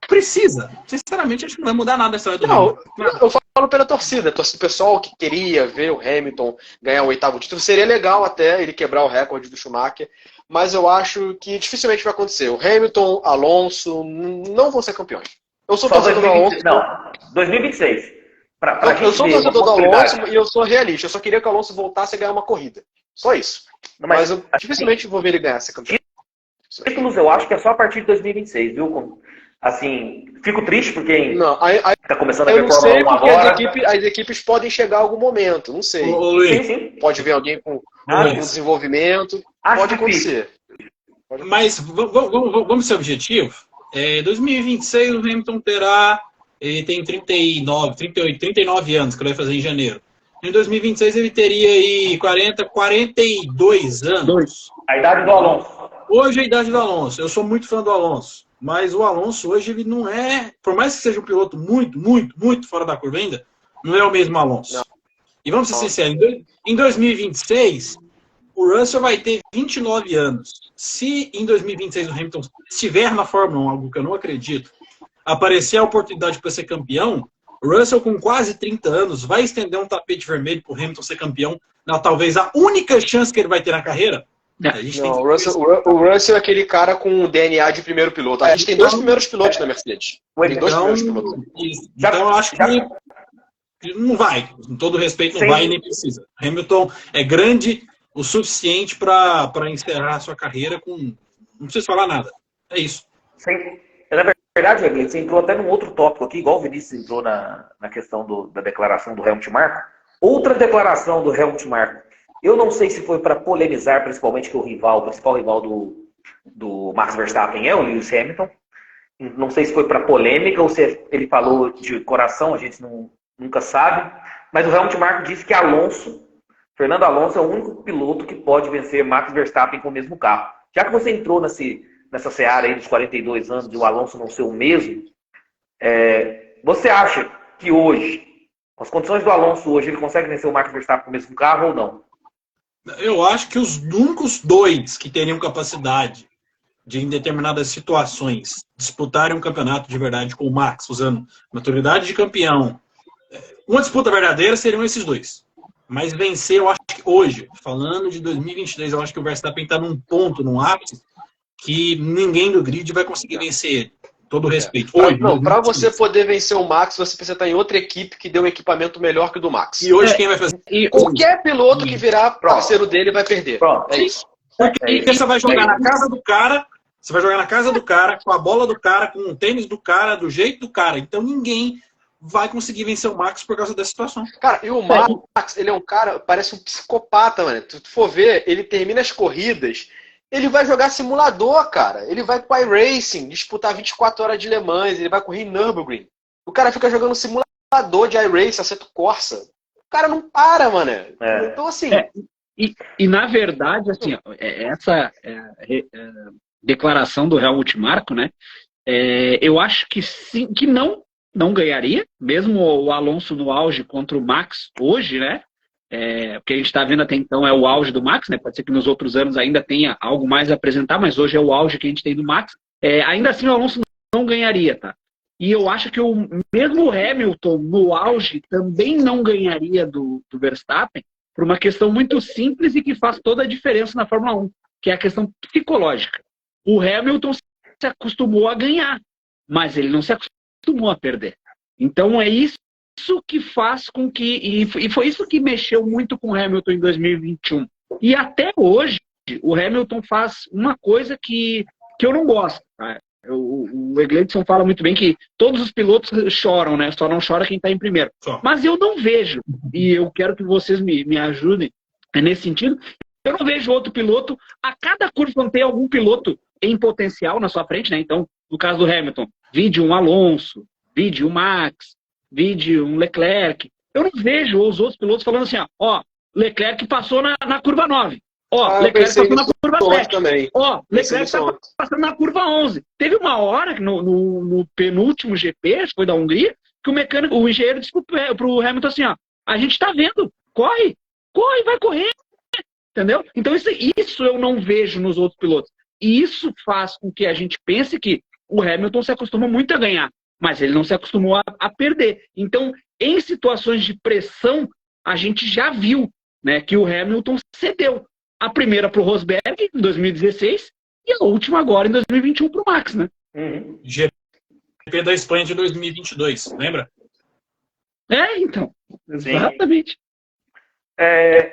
D: Precisa. Sinceramente, acho que não vai mudar nada a história do
B: Hamilton. Eu falo pela torcida. O pessoal que queria ver o Hamilton ganhar o 8º título, seria legal até ele quebrar o recorde do Schumacher, mas eu acho que dificilmente vai acontecer. O Hamilton, Alonso, não vão ser campeões. Eu sou torcedor do Alonso.
A: Não, 2026.
B: Eu sou torcedor do Alonso e eu sou realista. Eu só queria que o Alonso voltasse a ganhar uma corrida. Só isso. Mas eu dificilmente vou ver ele ganhar essa campeão.
A: Títulos eu acho que é só a partir de 2026, viu? Assim, fico triste porque tá começando a ver Fórmula 1 agora.
B: As equipes podem chegar a algum momento, não sei.
A: Sim.
B: Pode vir alguém com desenvolvimento. Pode acontecer.
D: Mas vamos ser objetivos. 2026 o Hamilton ele tem 39 anos, que ele vai fazer em janeiro. Em 2026 ele teria aí 42 anos.
A: A idade do Alonso.
D: Hoje é a idade do Alonso. Eu sou muito fã do Alonso. Mas o Alonso hoje, ele não é... Por mais que seja um piloto muito fora da curva ainda, não é o mesmo Alonso. Não. E vamos ser sinceros, em 2026, o Russell vai ter 29 anos. Se em 2026 o Hamilton estiver na Fórmula 1, algo que eu não acredito, aparecer a oportunidade para ser campeão, O Russell, com quase 30 anos, vai estender um tapete vermelho pro Hamilton ser campeão, talvez a única chance que ele vai ter na carreira? A gente
B: Não,
D: tem
B: o Russell é aquele cara com o DNA de primeiro piloto. A gente tem dois primeiros pilotos na Mercedes. Tem dois primeiros pilotos.
D: Então eu acho que não vai. Com todo respeito, não vai e nem precisa. Hamilton é grande o suficiente para encerrar a sua carreira com... Não precisa falar nada. É isso.
A: Sim. Na verdade, Egley, você entrou até num outro tópico aqui, igual o Vinícius entrou na questão da declaração do Helmut Marko. Outra declaração do Helmut Marko. Eu não sei se foi para polemizar, principalmente que o principal rival do Max Verstappen é o Lewis Hamilton. Não sei se foi para polêmica ou se ele falou de coração, a gente nunca sabe. Mas o Helmut Marko disse que Fernando Alonso é o único piloto que pode vencer Max Verstappen com o mesmo carro. Já que você entrou nessa seara aí dos 42 anos e o Alonso não ser o mesmo, você acha que hoje, com as condições do Alonso hoje, ele consegue vencer o Max Verstappen com o mesmo carro ou não?
D: Eu acho que os únicos dois que teriam capacidade de, em determinadas situações, disputarem um campeonato de verdade com o Max, usando maturidade de campeão, uma disputa verdadeira, seriam esses dois. Mas vencer, eu acho que hoje, falando de 2023, eu acho que o Verstappen está num ponto, num ápice, que ninguém do grid vai conseguir vencer ele. Todo respeito.
B: Para você poder vencer o Max, você precisa estar em outra equipe que dê um equipamento melhor que o do Max.
D: E hoje quem vai fazer?
B: Qualquer piloto que virar parceiro dele vai perder.
A: Pronto.
B: É isso.
D: Porque você vai jogar na casa do cara, você vai jogar na casa do cara, com a bola do cara, com o tênis do cara, do jeito do cara. Então ninguém vai conseguir vencer o Max por causa dessa situação.
B: Cara, e o Max, ele é um cara, parece um psicopata, mano. Se tu for ver, ele termina as corridas, ele vai jogar simulador, cara. Ele vai pro iRacing, disputar 24 horas de Le Mans, ele vai correr em Nürburgring. O cara fica jogando simulador de iRacing, Assetto Corsa. O cara não para, mano. Então, assim...
C: E na verdade, assim, essa declaração do Helmut Marko, né? Eu acho que sim, que não ganharia, mesmo o Alonso no auge contra o Max hoje, né? Porque a gente está vendo até então é o auge do Max, né? Pode ser que nos outros anos ainda tenha algo mais a apresentar, mas hoje é o auge que a gente tem do Max. Ainda assim o Alonso não ganharia, tá? E eu acho que mesmo o Hamilton no auge também não ganharia do Verstappen por uma questão muito simples e que faz toda a diferença na Fórmula 1, que é a questão psicológica. O Hamilton se acostumou a ganhar, mas ele não se acostumou a perder. Então é isso que faz com que... E foi isso que mexeu muito com o Hamilton em 2021. E até hoje, o Hamilton faz uma coisa que eu não gosto. Tá? O Egleidson fala muito bem que todos os pilotos choram, né? Só não chora quem está em primeiro. Mas eu não vejo, e eu quero que vocês me ajudem nesse sentido, eu não vejo outro piloto, a cada curva quando tem algum piloto em potencial na sua frente, né? Então, no caso do Hamilton, vide um Alonso, vide um Max, vide um Leclerc. Eu não vejo os outros pilotos falando assim, ó, Leclerc passou na curva 9. Leclerc passou na curva 7.
B: Também.
C: Leclerc está passando na curva 11. Teve uma hora, no penúltimo GP, acho que foi da Hungria, que o engenheiro disse pro Hamilton assim, ó, a gente está vendo, corre, vai correr. Entendeu? Então isso eu não vejo nos outros pilotos. E isso faz com que a gente pense que o Hamilton se acostuma muito a ganhar, mas ele não se acostumou a perder. Então, em situações de pressão, a gente já viu, né, que o Hamilton cedeu. A primeira para o Rosberg, em 2016, e a última agora, em 2021, para o Max, né?
D: GP da Espanha de 2022, lembra?
C: Então. Exatamente.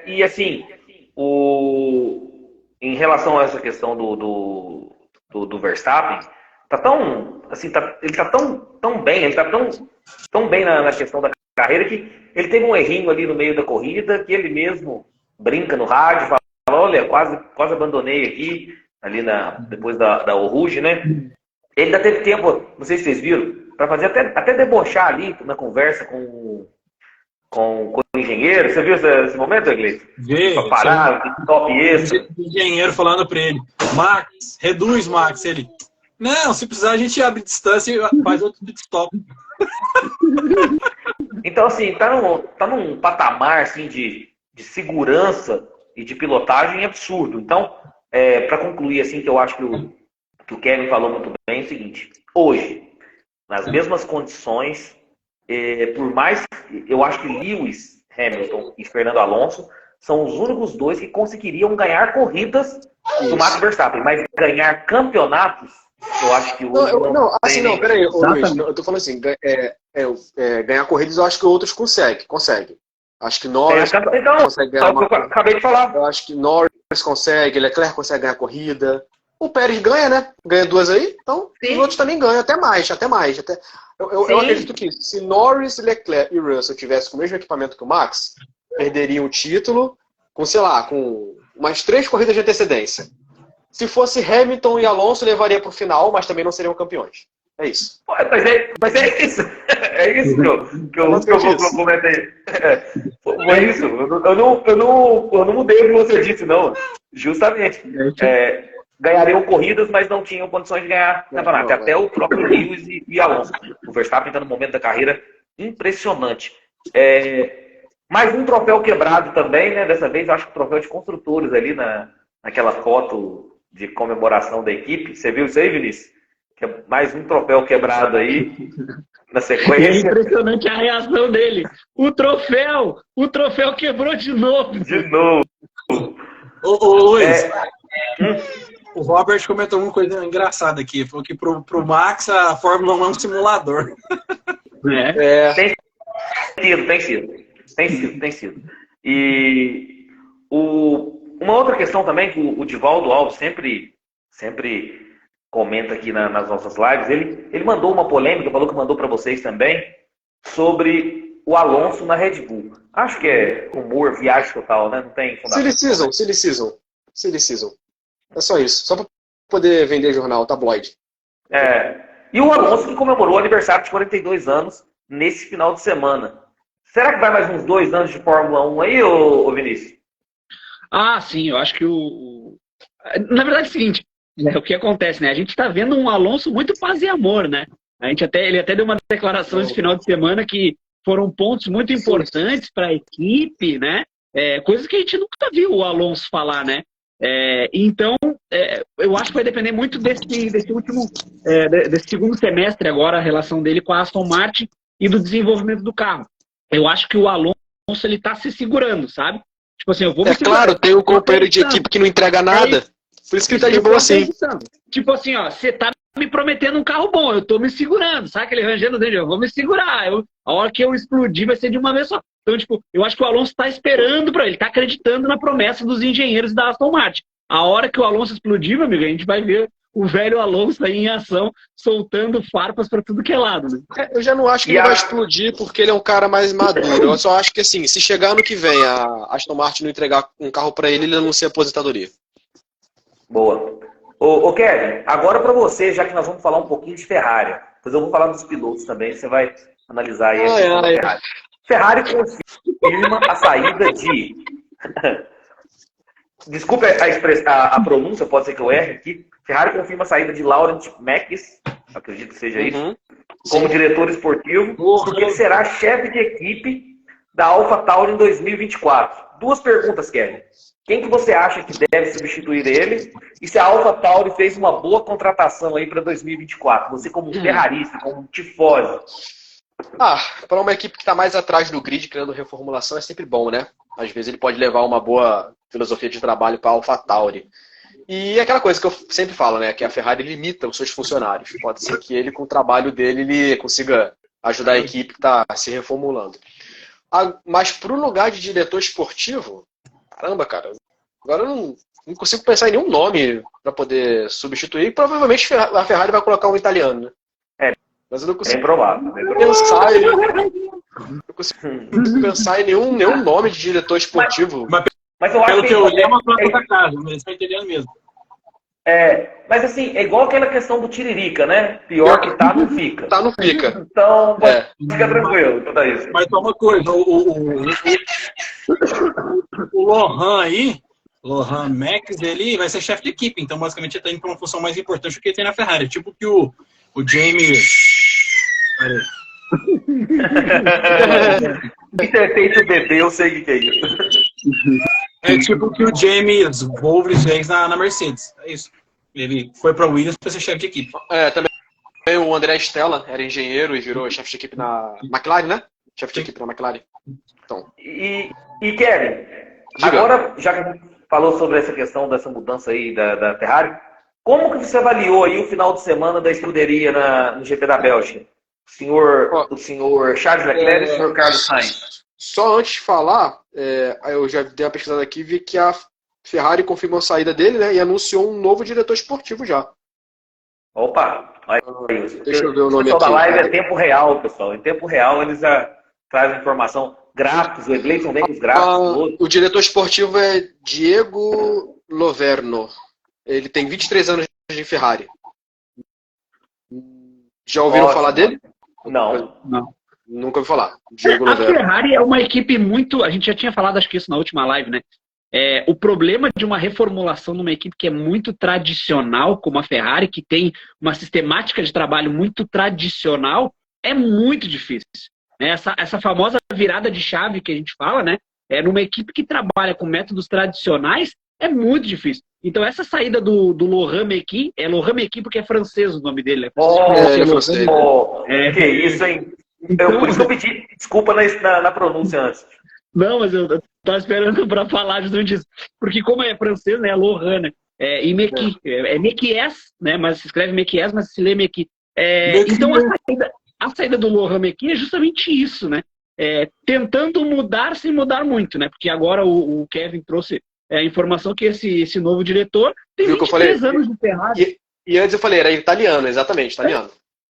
A: E assim, em relação a essa questão do Verstappen, ele tá tão bem, ele tá tão bem na questão da carreira que ele teve um errinho ali no meio da corrida que ele mesmo brinca no rádio, fala, olha, quase abandonei aqui, ali depois da Rouge, né? Ele ainda teve tempo, não sei se vocês viram, para fazer até debochar ali na conversa com o engenheiro. Você viu esse momento, Egleidson?
D: Vi.
A: Pra parar, top extra.
D: O engenheiro falando para ele, Max, reduz, Max. Ele, não, se precisar a gente abre distância e faz outro pit stop.
A: Então, assim, tá num patamar assim, de segurança e de pilotagem absurdo. Então, para concluir, assim, que eu acho que o Kevin falou muito bem, é o seguinte: hoje, nas mesmas condições, por mais eu acho que Lewis Hamilton e Fernando Alonso são os únicos dois que conseguiriam ganhar corridas do Max Verstappen, mas ganhar campeonatos, eu acho que hoje
B: não, peraí, Luiz, eu tô falando assim, ganhar corridas eu acho que outros conseguem. Acho que Norris consegue ganhar
A: eu acabei de falar.
B: Eu acho que Norris consegue, Leclerc consegue ganhar corrida. O Pérez ganha, né? Ganha 2 aí, então
A: Sim.
B: os outros também ganham, até mais. Eu acredito que se Norris, Leclerc e Russell tivessem com o mesmo equipamento que o Max, perderiam o título com, sei lá, com umas 3 corridas de antecedência. Se fosse Hamilton e Alonso, levaria para o final, mas também não seriam campeões. É isso.
A: Mas é isso. É isso que eu comentei. Foi isso. Eu não mudei o que você disse, não. Justamente. Ganhariam corridas, mas não tinham condições de ganhar campeonato. Até o próprio Lewis e Alonso. O Verstappen está no momento da carreira impressionante. Mais um troféu quebrado também, né? Dessa vez, eu acho que o troféu de construtores ali naquela foto de comemoração da equipe. Você viu isso aí, Vinícius? Que é mais um troféu quebrado aí na sequência.
C: É impressionante a reação dele. O troféu quebrou de novo.
A: De novo.
D: Ô Luiz, o Robert comentou uma coisa engraçada aqui. Falou que pro Max a Fórmula 1 é um simulador.
A: Tem sido. E uma outra questão também que o Divaldo Alves sempre comenta aqui nas nossas lives, ele mandou uma polêmica, falou que mandou para vocês também, sobre o Alonso na Red Bull. Acho que é rumor, viagem total, né? Não tem fundamento.
B: Silly season. É só isso. Só para poder vender jornal, tabloide.
A: E o Alonso que comemorou o aniversário de 42 anos nesse final de semana. Será que vai mais uns 2 anos de Fórmula 1 aí, ô Vinícius?
C: Ah, sim, eu acho que na verdade é o seguinte, o que acontece, né? A gente está vendo um Alonso muito paz e amor, né? Ele até deu uma declaração esse final de semana que foram pontos muito importantes para a equipe, né? Coisas que a gente nunca viu o Alonso falar, né? Então, eu acho que vai depender muito desse segundo semestre agora, a relação dele com a Aston Martin e do desenvolvimento do carro. Eu acho que o Alonso, ele tá se segurando, sabe? Tipo assim, eu vou me segurar.
B: Claro, tem um companheiro de equipe que não entrega nada. Por isso que ele tá de boa assim.
C: Tipo assim, ó, você tá me prometendo um carro bom, eu tô me segurando, sabe aquele rangendo dele? Eu vou me segurar. A hora que eu explodir vai ser de uma vez só. Então, tipo, eu acho que o Alonso tá esperando pra ele, tá acreditando na promessa dos engenheiros da Aston Martin. A hora que o Alonso explodir, meu amigo, a gente vai ver o velho Alonso aí em ação, soltando farpas pra tudo que é lado, né?
B: Eu já não acho que ele vai explodir porque ele é um cara mais maduro. Eu só acho que, assim, se chegar ano que vem a Aston Martin não entregar um carro pra ele, ele anuncia a aposentadoria.
A: Boa. Ô Kevin, agora pra você, já que nós vamos falar um pouquinho de Ferrari, depois eu vou falar dos pilotos também, você vai analisar aí a questão da Ferrari. Ferrari confirma a saída de... Desculpe a pronúncia, pode ser que eu erre aqui. Ferrari confirma a saída de Laurent Max, acredito que seja isso, como diretor esportivo, porque ele será chefe de equipe da AlphaTauri em 2024. 2 perguntas, Kevin. Quem que você acha que deve substituir ele? E se a AlphaTauri fez uma boa contratação aí para 2024? Você como um ferrarista, como um tifose.
B: Para uma equipe que está mais atrás do grid, criando reformulação, é sempre bom, né? Às vezes ele pode levar uma boa filosofia de trabalho para a AlphaTauri. E é aquela coisa que eu sempre falo, né? Que a Ferrari limita os seus funcionários. Pode ser que ele, com o trabalho dele, ele consiga ajudar a equipe que está se reformulando. Mas para o lugar de diretor esportivo, caramba, cara, agora eu não consigo pensar em nenhum nome para poder substituir. Provavelmente a Ferrari vai colocar um italiano, né? Mas eu não consigo pensar em nenhum nome de diretor esportivo.
A: Mas eu acho
D: que eu li é uma planta da casa, mas eles estão entendendo mesmo.
A: Mas assim, é igual aquela questão do Tiririca, né? Pior que tá, não fica.
B: Tá, não fica.
A: Então, fica tranquilo, tudo isso.
D: Mas só uma coisa, o Lohan aí, Lohan Max, ele vai ser chefe de equipe, então basicamente ele tá indo para uma função mais importante do que ele tem na Ferrari. Tipo que o Jamie...
A: Intertente bebê, eu sei o que é isso.
D: É tipo que o James Wolves fez na Mercedes. É isso. Ele foi para Williams para ser chefe de equipe.
B: Também o André Stella, era engenheiro e virou chefe de equipe na McLaren, né? Chefe de equipe na McLaren. Então.
A: E Kevin,
B: Diga.
A: agora, já que a gente falou sobre essa questão dessa mudança aí da Ferrari, como que você avaliou aí o final de semana da escuderia no GP da Bélgica? O senhor Charles Leclerc e o senhor Carlos Sainz.
B: Só antes de falar, eu já dei uma pesquisada aqui e vi que a Ferrari confirmou a saída dele, né? E anunciou um novo diretor esportivo já.
A: Opa!
B: Deixa eu ver o nome
A: aqui. O pessoal da live
B: aqui.
A: é tempo real, pessoal. Em tempo real eles já trazem informação. Gráficos, o Egleison vem com os gráficos.
B: O diretor esportivo é Diego Loverno. Ele tem 23 anos de Ferrari. Já ouviram falar dele?
A: Não.
B: Nunca ouvi falar. Diego
C: A
B: Loverno.
C: Ferrari é uma equipe muito... A gente já tinha falado, acho que isso na última live, né? O problema de uma reformulação numa equipe que é muito tradicional, como a Ferrari, que tem uma sistemática de trabalho muito tradicional, é muito difícil. Essa famosa virada de chave que a gente fala, né? Numa equipe que trabalha com métodos tradicionais, é muito difícil. Então, essa saída do Laurent Mekies, Laurent Mekies porque é francês o nome dele.
B: Ele é francês.
A: Que isso, hein?
C: Então,
A: por isso que eu pedi desculpa na pronúncia antes.
C: Não, mas eu tava esperando para falar justamente isso. Porque como é francês, né? É Laurent, né? E Mekies. É Mekies, né? Mas se escreve Mekies, mas se lê Mekies. Então, a saída do Laurent Mekies é justamente isso, né? Tentando mudar sem mudar muito, né? Porque agora o Kevin trouxe a informação que esse novo diretor tem 23 anos de Ferrari.
B: E antes eu falei, era italiano, exatamente, italiano.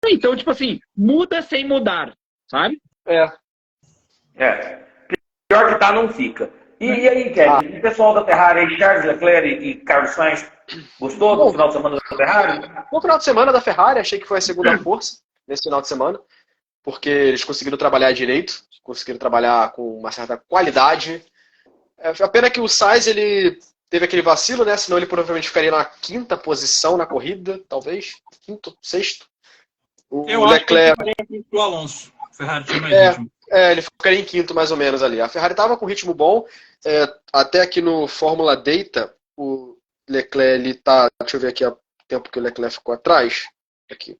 C: Então, tipo assim, muda sem mudar, sabe?
A: Pior que tá, não fica. E aí, Kevin, o pessoal da Ferrari aí, Charles Leclerc e Carlos Sainz, gostou do final de semana da Ferrari?
B: No final de semana da Ferrari, achei que foi a segunda força nesse final de semana, porque eles conseguiram trabalhar direito, conseguiram trabalhar com uma certa qualidade. A pena que o Sainz, ele teve aquele vacilo, né? Senão ele provavelmente ficaria na 5ª posição na corrida, talvez. 5º, 6º.
D: Eu acho que ele ficaria em 5º do Alonso. A Ferrari tinha mais ritmo.
B: Ele ficaria em 5º mais ou menos ali. A Ferrari estava com ritmo bom. Até aqui no Fórmula Data, o Leclerc, ele tá... Deixa eu ver aqui o tempo que o Leclerc ficou atrás. Aqui.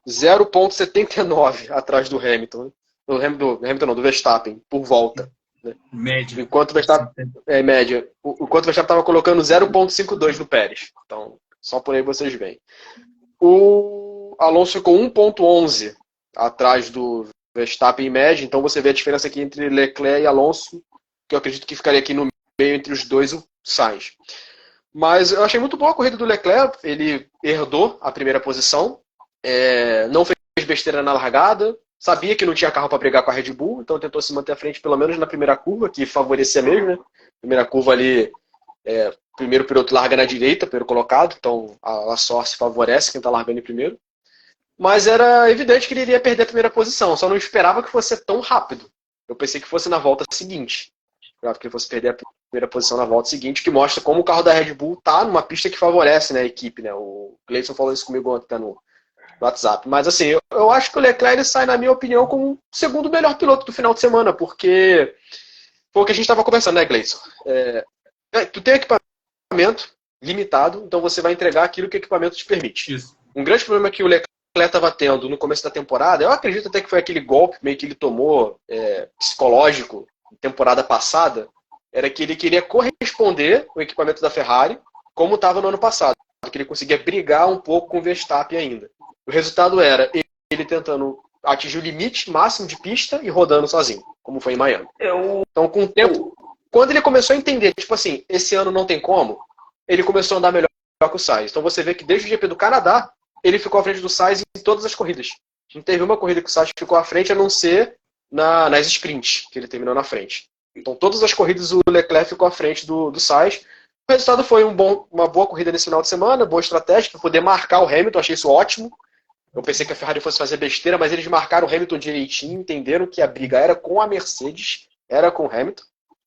B: 0,79 atrás do Hamilton. Do Verstappen, por volta. Né?
D: Média.
B: Enquanto o Verstappen... média. Enquanto o Verstappen estava colocando 0,52 no Pérez. Então, só por aí vocês veem. O Alonso ficou 1,11 atrás do Verstappen em média. Então você vê a diferença aqui entre Leclerc e Alonso, que eu acredito que ficaria aqui no meio entre os dois, o Sainz. Mas eu achei muito boa a corrida do Leclerc. Ele herdou a primeira posição. Não fez besteira na largada. Sabia que não tinha carro para brigar com a Red Bull, então tentou se manter à frente pelo menos na primeira curva, que favorecia mesmo, né? Primeira curva ali, primeiro piloto larga na direita, primeiro colocado, então a sorte favorece quem está largando em primeiro. Mas era evidente que ele iria perder a primeira posição, só não esperava que fosse tão rápido. Eu pensei que fosse na volta seguinte. Esperava que ele fosse perder a primeira posição na volta seguinte, que mostra como o carro da Red Bull está numa pista que favorece, né, a equipe, né? O Gleison falou isso comigo ontem, tá no WhatsApp. Mas assim, eu acho que o Leclerc ele sai, na minha opinião, como o segundo melhor piloto do final de semana, porque foi o que a gente estava conversando, né, Gleison? Tu tem equipamento limitado, então você vai entregar aquilo que o equipamento te permite.
D: Isso.
B: Um grande problema que o Leclerc estava tendo no começo da temporada, eu acredito até que foi aquele golpe meio que ele tomou psicológico na temporada passada, era que ele queria corresponder o equipamento da Ferrari como estava no ano passado, que ele conseguia brigar um pouco com o Verstappen ainda. O resultado era ele tentando atingir o limite máximo de pista e rodando sozinho, como foi em Miami. Então, com o tempo, quando ele começou a entender, tipo assim, esse ano não tem como, ele começou a andar melhor que o Sainz. Então você vê que desde o GP do Canadá, ele ficou à frente do Sainz em todas as corridas. Não teve uma corrida que o Sainz ficou à frente, a não ser nas sprints, que ele terminou na frente. Então todas as corridas o Leclerc ficou à frente do Sainz. O resultado foi uma boa corrida nesse final de semana, boa estratégia, para poder marcar o Hamilton, achei isso ótimo. Eu pensei que a Ferrari fosse fazer besteira, mas eles marcaram o Hamilton direitinho, entenderam que a briga era com a Mercedes, era com o Hamilton.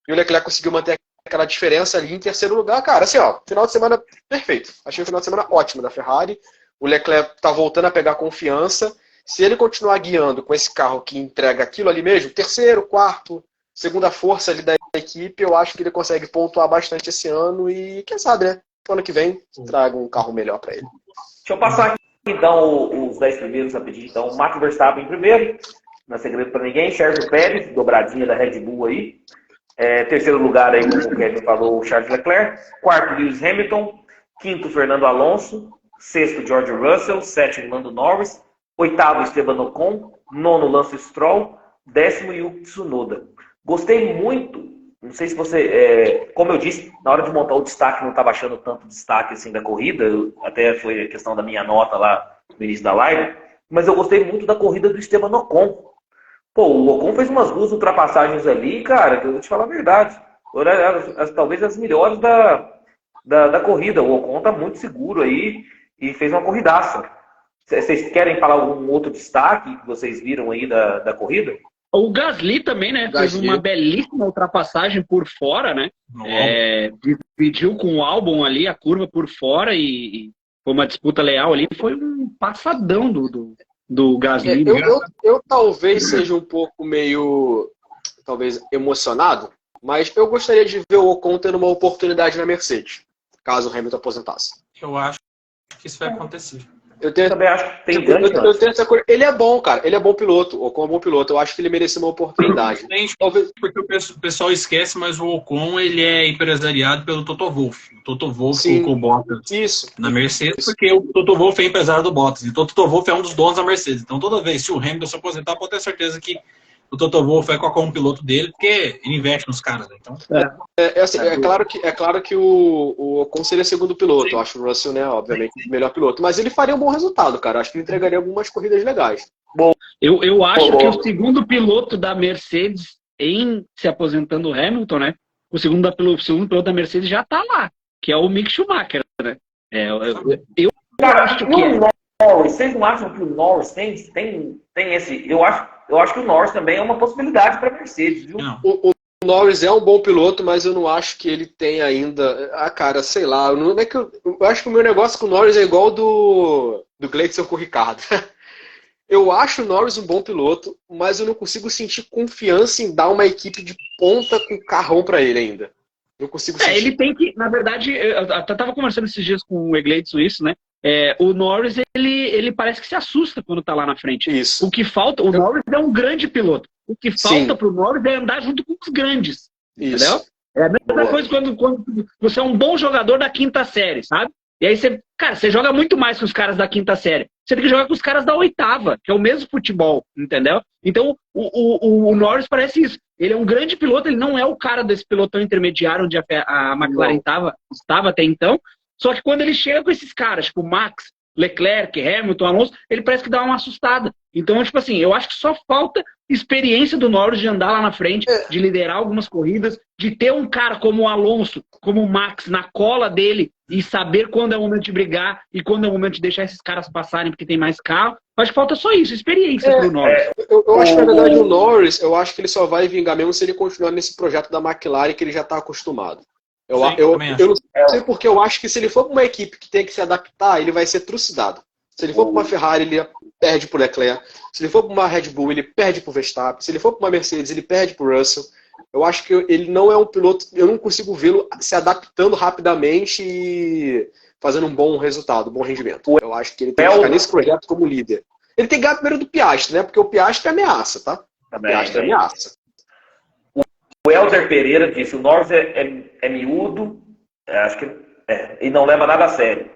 B: E o Leclerc conseguiu manter aquela diferença ali em terceiro lugar. Cara, assim, final de semana perfeito. Achei um final de semana ótimo da Ferrari. O Leclerc tá voltando a pegar confiança. Se ele continuar guiando com esse carro que entrega aquilo ali mesmo, terceiro, quarto, segunda força ali da equipe, eu acho que ele consegue pontuar bastante esse ano e, quem sabe, né? Ano que vem, traga um carro melhor para ele.
A: Deixa eu passar aqui, então, os 10 primeiros rapidinho. Então, Max Verstappen em primeiro, não é segredo para ninguém. Sérgio Pérez, dobradinha da Red Bull aí. Terceiro lugar aí, como o Kevin falou, o Charles Leclerc. Quarto, Lewis Hamilton. Quinto, Fernando Alonso. Sexto, George Russell. Sétimo, Lando Norris. Oitavo, Esteban Ocon. Nono, Lance Stroll. Décimo, Yuki Tsunoda. Gostei muito, não sei se você, como eu disse, na hora de montar o destaque, não estava achando tanto destaque assim da corrida, até foi a questão da minha nota lá no início da live, mas eu gostei muito da corrida do Esteban Ocon. Pô, o Ocon fez umas duas ultrapassagens ali, cara, que eu vou te falar a verdade. Talvez as melhores da corrida. O Ocon tá muito seguro aí e fez uma corridaça. Vocês querem falar algum outro destaque que vocês viram aí da corrida?
C: O Gasly também, né? Fez uma belíssima ultrapassagem por fora, né? Dividiu com o Albon ali a curva por fora e foi uma disputa leal ali. Foi um passadão do Gasly.
B: Eu talvez seja um pouco meio, talvez, emocionado, mas eu gostaria de ver o Ocon tendo uma oportunidade na Mercedes, caso o Hamilton aposentasse.
D: Eu acho que isso vai acontecer.
B: Eu
A: também acho que tem grande
B: eu tenho essa coisa. Ele é bom, cara. Ele é bom piloto. O Ocon é bom piloto. Eu acho que ele merecia uma oportunidade.
D: Talvez porque o pessoal esquece, mas o Ocon ele é empresariado pelo Toto Wolff. O Toto Wolff colocou o Bottas na Mercedes porque o Toto Wolff é empresário do Bottas. E o Toto Wolff é um dos donos da Mercedes. Então toda vez se o Hamilton se aposentar, pode ter certeza que o Toto Wolff vai colocar um piloto dele, porque ele investe nos caras, né? Então...
B: É claro que o Ocon seria segundo piloto. Sim. Eu acho o Russell, né, obviamente, o melhor piloto. Mas ele faria um bom resultado, cara. Acho que ele entregaria algumas corridas legais.
C: Bom, eu acho que o segundo piloto da Mercedes, em se aposentando o Hamilton, né? O segundo piloto da Mercedes já tá lá, que é o Mick Schumacher, né?
A: Cara, acho que vocês não acham que o Norris tem esse... Eu acho que o Norris também é uma possibilidade para a Mercedes, viu?
B: O Norris é um bom piloto, mas eu não acho que ele tem ainda... cara, sei lá. Não é que eu acho que o meu negócio com o Norris é igual do Gleitson com o Ricardo. Eu acho o Norris um bom piloto, mas eu não consigo sentir confiança em dar uma equipe de ponta com carrão para ele ainda. Não consigo sentir.
C: Ele tem que... Na verdade, eu até estava conversando esses dias com o Egleitson isso, né? O Norris, ele parece que se assusta quando tá lá na frente.
B: Isso.
C: O que falta, o Norris é um grande piloto. O que falta pro Norris é andar junto com os grandes.
B: Isso.
C: Entendeu? É a mesma coisa quando você é um bom jogador da quinta série, sabe? E aí você joga muito mais com os caras da quinta série. Você tem que jogar com os caras da oitava, que é o mesmo futebol, entendeu? Então, o Norris parece isso. Ele é um grande piloto, ele não é o cara desse pelotão intermediário onde a McLaren estava até então. Só que quando ele chega com esses caras, tipo Max, Leclerc, Hamilton, Alonso, ele parece que dá uma assustada. Então, tipo assim, eu acho que só falta experiência do Norris de andar lá na frente, de liderar algumas corridas, de ter um cara como o Alonso, como o Max, na cola dele e saber quando é o momento de brigar e quando é o momento de deixar esses caras passarem porque tem mais carro. Acho que falta só isso, experiência pro Norris.
B: Eu acho que, na verdade, o Norris, eu acho que ele só vai vingar mesmo se ele continuar nesse projeto da McLaren que ele já está acostumado. Eu não sei porque eu acho que se ele for para uma equipe que tem que se adaptar, ele vai ser trucidado. Se ele for para uma Ferrari, ele perde para o Leclerc. Se ele for para uma Red Bull, ele perde para o Verstappen. Se ele for para uma Mercedes, ele perde para o Russell. Eu acho que ele não é um piloto... Eu não consigo vê-lo se adaptando rapidamente e fazendo um bom resultado, um bom rendimento. Eu acho que ele tem que ficar nesse projeto como líder. Ele tem que ganhar primeiro do Piastri, né? Porque o Piastri ameaça, tá? O Piastri ameaça.
A: O Helder Pereira disse, o Norris é miúdo, acho que e não leva nada a sério.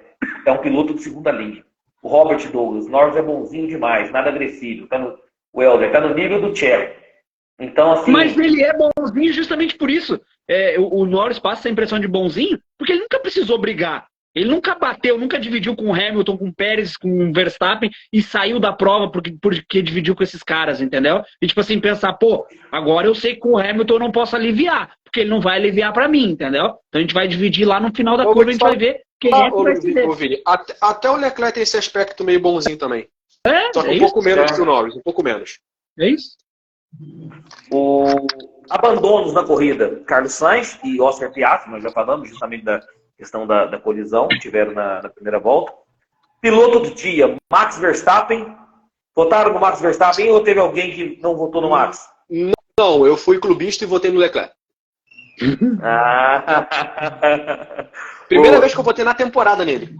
A: É um piloto de segunda linha. O Robert Douglas, Norris é bonzinho demais, nada agressivo. O Helder tá no nível do Checo. Então, assim...
C: Mas ele é bonzinho justamente por isso. O Norris passa essa impressão de bonzinho, porque ele nunca precisou brigar. Ele nunca bateu, nunca dividiu com o Hamilton, com o Pérez, com o Verstappen e saiu da prova porque dividiu com esses caras, entendeu? E tipo assim, pensar, pô, agora eu sei que com o Hamilton eu não posso aliviar, porque ele não vai aliviar pra mim, entendeu? Então a gente vai dividir lá no final da curva, a gente vai ver quem é que vai se ver.
B: Até o Leclerc tem esse aspecto meio bonzinho também. Só que um pouco menos que o Norris, um pouco menos.
C: É isso.
A: Abandonos na corrida, Carlos Sainz e Oscar Piastri, nós já falamos justamente da questão da colisão que tiveram na primeira volta. Piloto do dia, Max Verstappen. Votaram no Max Verstappen ou teve alguém que não votou no Max?
B: Não, eu fui clubista e votei no Leclerc.
A: Primeira
B: vez que eu votei na temporada nele.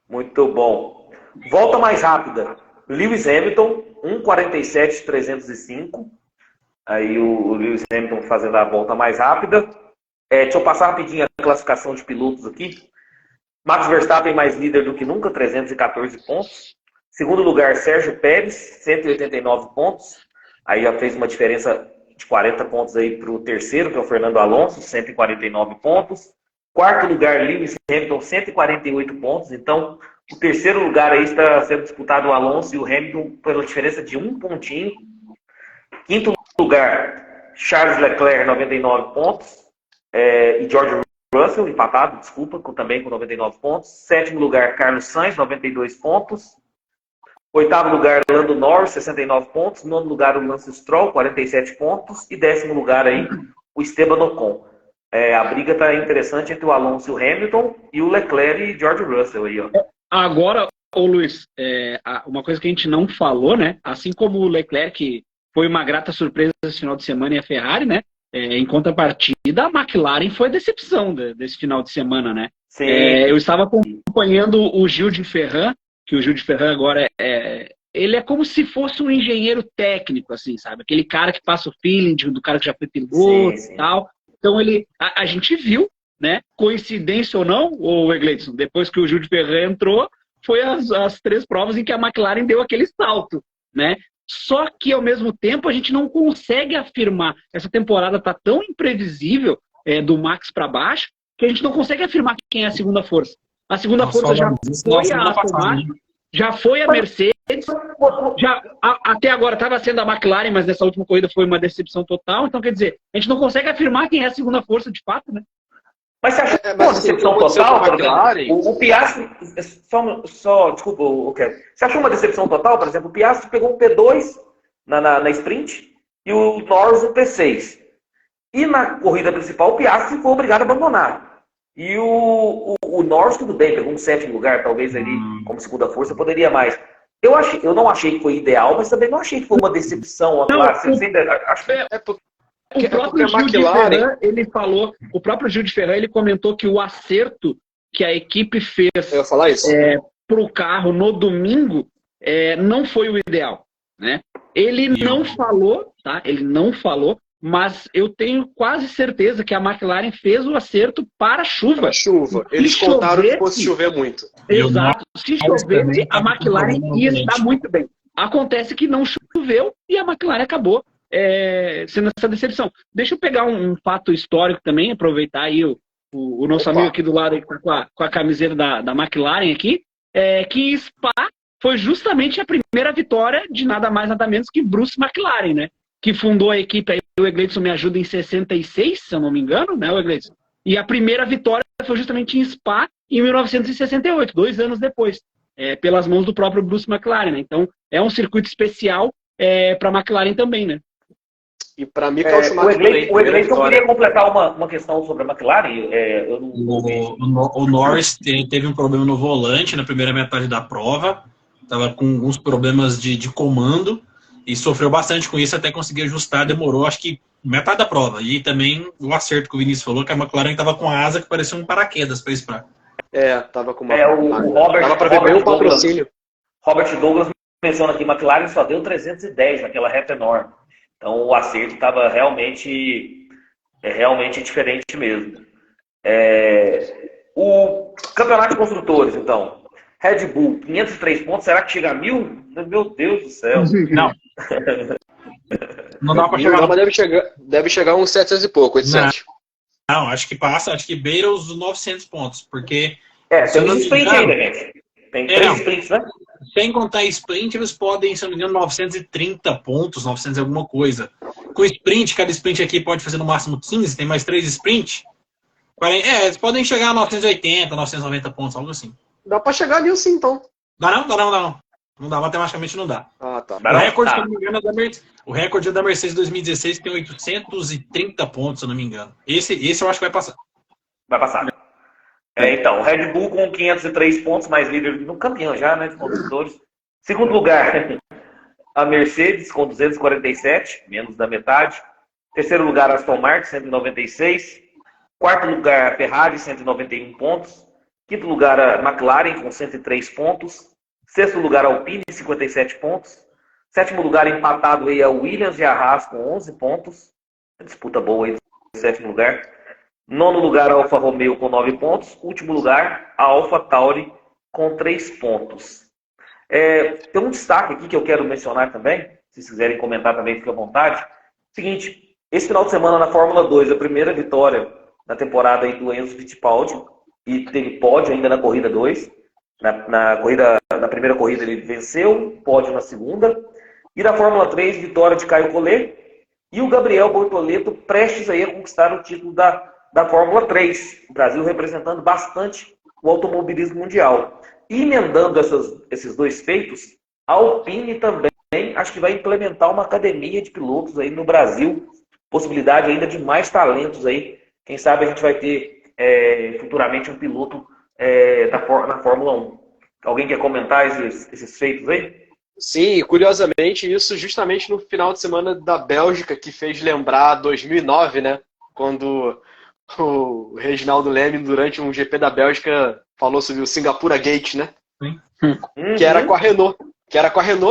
A: Muito bom. Volta mais rápida. Lewis Hamilton, 1,47,305. Aí o Lewis Hamilton fazendo a volta mais rápida. Deixa eu passar rapidinho a classificação de pilotos aqui. Max Verstappen mais líder do que nunca, 314 pontos. Segundo lugar, Sérgio Pérez, 189 pontos. Aí já fez uma diferença de 40 pontos aí para o terceiro, que é o Fernando Alonso, 149 pontos. Quarto lugar, Lewis Hamilton, 148 pontos. Então, o terceiro lugar aí está sendo disputado o Alonso e o Hamilton pela diferença de um pontinho. Quinto lugar, Charles Leclerc, 99 pontos. E George Russell, empatado, também com 99 pontos. Sétimo lugar, Carlos Sainz, 92 pontos. Oitavo lugar, Lando Norris, 69 pontos. Nono lugar, o Lance Stroll, 47 pontos. E décimo lugar aí, o Esteban Ocon. A briga está interessante entre o Alonso e o Hamilton e o Leclerc e George Russell aí, ó.
C: Agora, ô Luiz, uma coisa que a gente não falou, né? Assim como o Leclerc, que foi uma grata surpresa esse final de semana, e a Ferrari, né? Em contrapartida, a McLaren foi a decepção desse final de semana, né?
A: Sim.
C: Eu estava acompanhando o Gil de Ferran, que o Gil de Ferran agora ele é como se fosse um engenheiro técnico, assim, sabe? Aquele cara que passa o feeling do cara que já foi piloto e tal. Então, a gente viu, né? Coincidência ou não, ô Egleidson, depois que o Gil de Ferran entrou, foi as 3 provas em que a McLaren deu aquele salto, né? Só que, ao mesmo tempo, a gente não consegue afirmar. Essa temporada está tão imprevisível do Max para baixo que a gente não consegue afirmar quem é a segunda força. A segunda força já foi a Aston Martin, já foi a Mercedes, até agora estava sendo a McLaren, mas nessa última corrida foi uma decepção total. Então, quer dizer, a gente não consegue afirmar quem é a segunda força de fato, né?
A: Mas você achou uma decepção total, McLaren? O Piastri, desculpa, Kevin. Você achou uma decepção total, por exemplo? O Piastri pegou um P2 na sprint e o Norris o P6. E na corrida principal, o Piastri foi obrigado a abandonar. E o Norris, tudo bem, pegou um 7º lugar, talvez ali como segunda força, poderia mais. Eu não achei que foi ideal, mas também não achei que foi uma decepção.
C: O próprio Gil de Ferran, ele falou, o próprio Gil de Ferran, ele comentou que o acerto que a equipe fez para o carro no domingo não foi o ideal, né? Ele não falou, tá? Ele não falou, mas eu tenho quase certeza que a McLaren fez o acerto para a chuva.
B: Para a chuva. Eles contaram que fosse chover muito.
C: Exato. Se chovesse, a McLaren ia estar muito bem. Acontece que não choveu e a McLaren acabou sendo essa decepção. Deixa eu pegar um fato histórico também, aproveitar aí o nosso amigo aqui do lado que tá com a camiseta da McLaren aqui, que Spa foi justamente a primeira vitória de nada mais nada menos que Bruce McLaren, né? Que fundou a equipe aí, o Egleidson me ajuda, em 66, se eu não me engano, né, o Egleidson? E a primeira vitória foi justamente em Spa em 1968, 2 anos depois, pelas mãos do próprio Bruce McLaren, né? Então, é um circuito especial para a McLaren também, né?
B: E para mim, o
A: Egleidson queria completar uma questão sobre a McLaren.
D: O Norris teve um problema no volante na primeira metade da prova, estava com alguns problemas de comando e sofreu bastante com isso até conseguir ajustar. Demorou, acho que metade da prova. E também o acerto que o Vinícius falou, que a McLaren estava com a asa que parecia um paraquedas para Spa.
B: Tava com uma.
A: Tava para ver
B: o patrocínio.
A: Robert Douglas menciona que McLaren só deu 310 naquela reta enorme. Então o acerto estava realmente diferente mesmo. O campeonato de construtores, então. Red Bull, 503 pontos, será que chega a 1.000? Meu Deus do céu.
D: Não. Não dá para chegar.
B: Mas deve chegar uns 700 e pouco, 800.
D: Não, acho que passa, acho que beira os 900 pontos, porque...
A: tem um sprint ainda, gente. Tem 3 sprints, né?
D: Sem contar sprint, eles podem, se não me engano, 930 pontos, 900 alguma coisa. Com sprint, cada sprint aqui pode fazer no máximo 15, tem mais 3 sprints. Eles podem chegar a 980, 990 pontos, algo assim.
B: Dá pra chegar ali sim, então.
D: Dá não. Não dá, matematicamente não dá.
B: Tá.
D: O recorde, se eu não me engano, o recorde é da Mercedes 2016, que tem 830 pontos, se eu não me engano. Esse eu acho que vai passar.
A: Vai passar. Então, o Red Bull com 503 pontos, mais líder no campeão já, né, de construtores. Segundo lugar, a Mercedes com 247, menos da metade. Terceiro lugar, a Aston Martin, 196. Quarto lugar, a Ferrari, 191 pontos. Quinto lugar, a McLaren, com 103 pontos. Sexto lugar, Alpine, 57 pontos. Sétimo lugar, empatado aí, a Williams e a Haas com 11 pontos. Disputa boa aí no sétimo lugar. Nono lugar, a Alfa Romeo com 9 pontos. Último lugar, a Alfa Tauri com 3 pontos. Tem um destaque aqui que eu quero mencionar também. Se vocês quiserem comentar também, fique à vontade. Seguinte, esse final de semana na Fórmula 2, a primeira vitória na temporada aí do Enzo Fittipaldi. E teve pódio ainda na corrida 2. Na primeira corrida ele venceu, pódio na segunda. E na Fórmula 3, vitória de Caio Collet. E o Gabriel Bortoleto prestes aí a conquistar o título da Fórmula 3. O Brasil representando bastante o automobilismo mundial. E emendando esses dois feitos, a Alpine também acho que vai implementar uma academia de pilotos aí no Brasil. Possibilidade ainda de mais talentos aí. Quem sabe a gente vai ter futuramente um piloto na Fórmula 1. Alguém quer comentar esses feitos aí?
B: Sim, curiosamente, isso justamente no final de semana da Bélgica, que fez lembrar 2009, né? Quando o Reginaldo Leme, durante um GP da Bélgica, falou sobre o Singapura Gate, né?
D: Sim.
B: Que era com a Renault.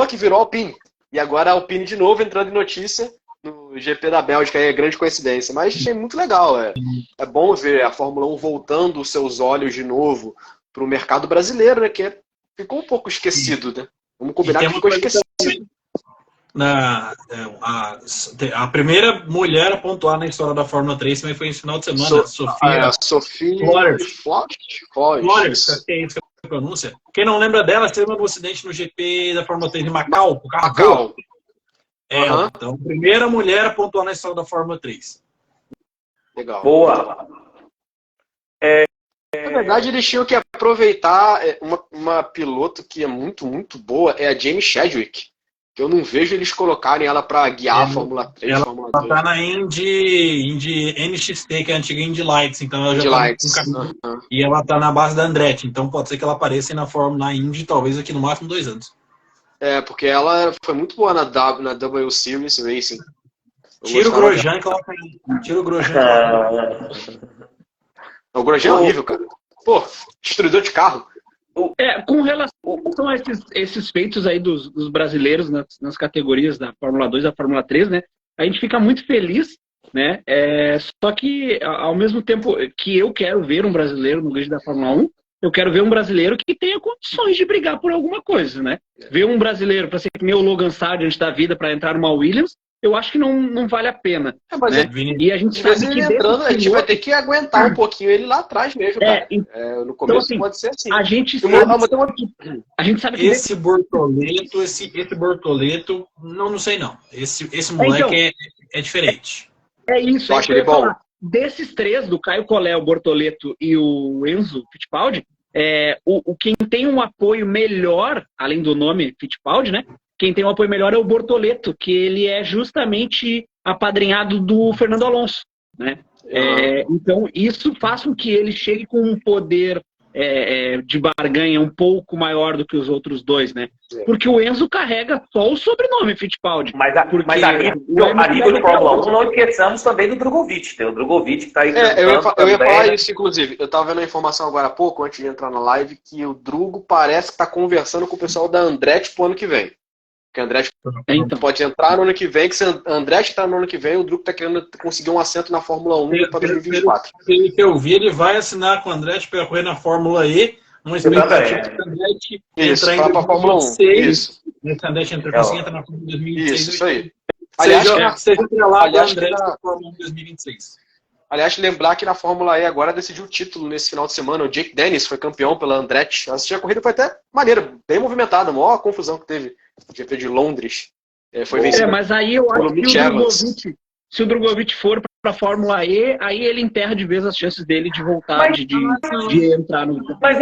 B: Que virou Alpine. E agora a Alpine de novo entrando em notícia no GP da Bélgica. É grande coincidência. Mas achei muito legal. É bom ver a Fórmula 1 voltando os seus olhos de novo para o mercado brasileiro, né? Que ficou um pouco esquecido, né? Vamos combinar que ficou esquecido.
D: A primeira mulher a pontuar na história da Fórmula 3 também foi esse final de semana.
B: Sofia
D: Flores, que é isso que a pronúncia. Quem não lembra dela, teve um acidente no GP da Fórmula 3 de Macau, o carro voa. Então, primeira mulher a pontuar na história da Fórmula 3.
B: Legal.
A: Boa.
B: Na verdade, eles tinham que aproveitar uma piloto que é muito, muito boa, é a Jamie Chadwick. Que eu não vejo eles colocarem ela para guiar a Fórmula 3,
D: ela
B: Fórmula 2.
D: Ela tá na Indy NXT, que é a antiga Indy Lights, então ela já tá com e ela tá na base da Andretti, então pode ser que ela apareça na Fórmula Indy, talvez aqui no máximo 2 anos.
B: Porque ela foi muito boa na W Series Racing.
D: Tira o Grosjean que ela tem. Tira o Grosjean.
B: O Grosjean é horrível, cara. Pô, destruidor de carro.
C: Com relação a esses feitos aí dos brasileiros nas categorias da Fórmula 2 e da Fórmula 3, né? A gente fica muito feliz, né? Só que, ao mesmo tempo que eu quero ver um brasileiro no grid da Fórmula 1, eu quero ver um brasileiro que tenha condições de brigar por alguma coisa, né? Ver um brasileiro para ser que nem o Logan Sargent da vida para entrar numa Williams, eu acho que não vale a pena.
B: Mas
C: né? E a gente sabe que
B: entrando, a gente vai ter que aguentar um pouquinho ele lá atrás mesmo, cara. No começo então, assim, pode ser assim.
C: A gente sabe que
D: esse Bortoleto, não sei não. Esse moleque é diferente.
C: É isso.
B: Eu acho ele bom.
C: Desses três, do Caio Collet, o Bortoleto e o Enzo Fittipaldi, quem tem um apoio melhor, além do nome Fittipaldi, né? Quem tem um apoio melhor é o Bortoleto, que ele é justamente apadrinhado do Fernando Alonso, né? Então, isso faz com que ele chegue com um poder de barganha um pouco maior do que os outros dois, né? Porque o Enzo carrega só o sobrenome Fittipaldi.
A: Mas a nível de Fórmula 1, não esqueçamos também do Drogovic. Tem o Drogovic que está aí.
B: Eu ia falar isso, inclusive. Eu estava vendo a informação agora há pouco, antes de entrar na live, que o Drugo parece que está conversando com o pessoal da Andretti pro ano que vem. Que a Andretti pode entrar no ano que vem, que se a Andretti entrar no ano que vem, o Drugo está querendo conseguir um assento na Fórmula 1 para 2024.
D: Pelo que eu vi, ele vai assinar com a Andretti para correr na Fórmula E, uma expectativa de que a Andretti entrar em 2026. A Andretti entra na Fórmula 2026.
B: Isso aí.
D: Seja atrelado a Andretti na Fórmula 2026.
B: Aliás, lembrar que na Fórmula E agora decidiu o título nesse final de semana. O Jake Dennis foi campeão pela Andretti. A corrida foi até maneira, bem movimentada. A maior confusão que teve no GP de Londres. Foi vencido.
C: Mas aí eu acho que se o Drogovic for para a Fórmula E, aí ele enterra de vez as chances dele de voltar, de entrar no...
A: Mas,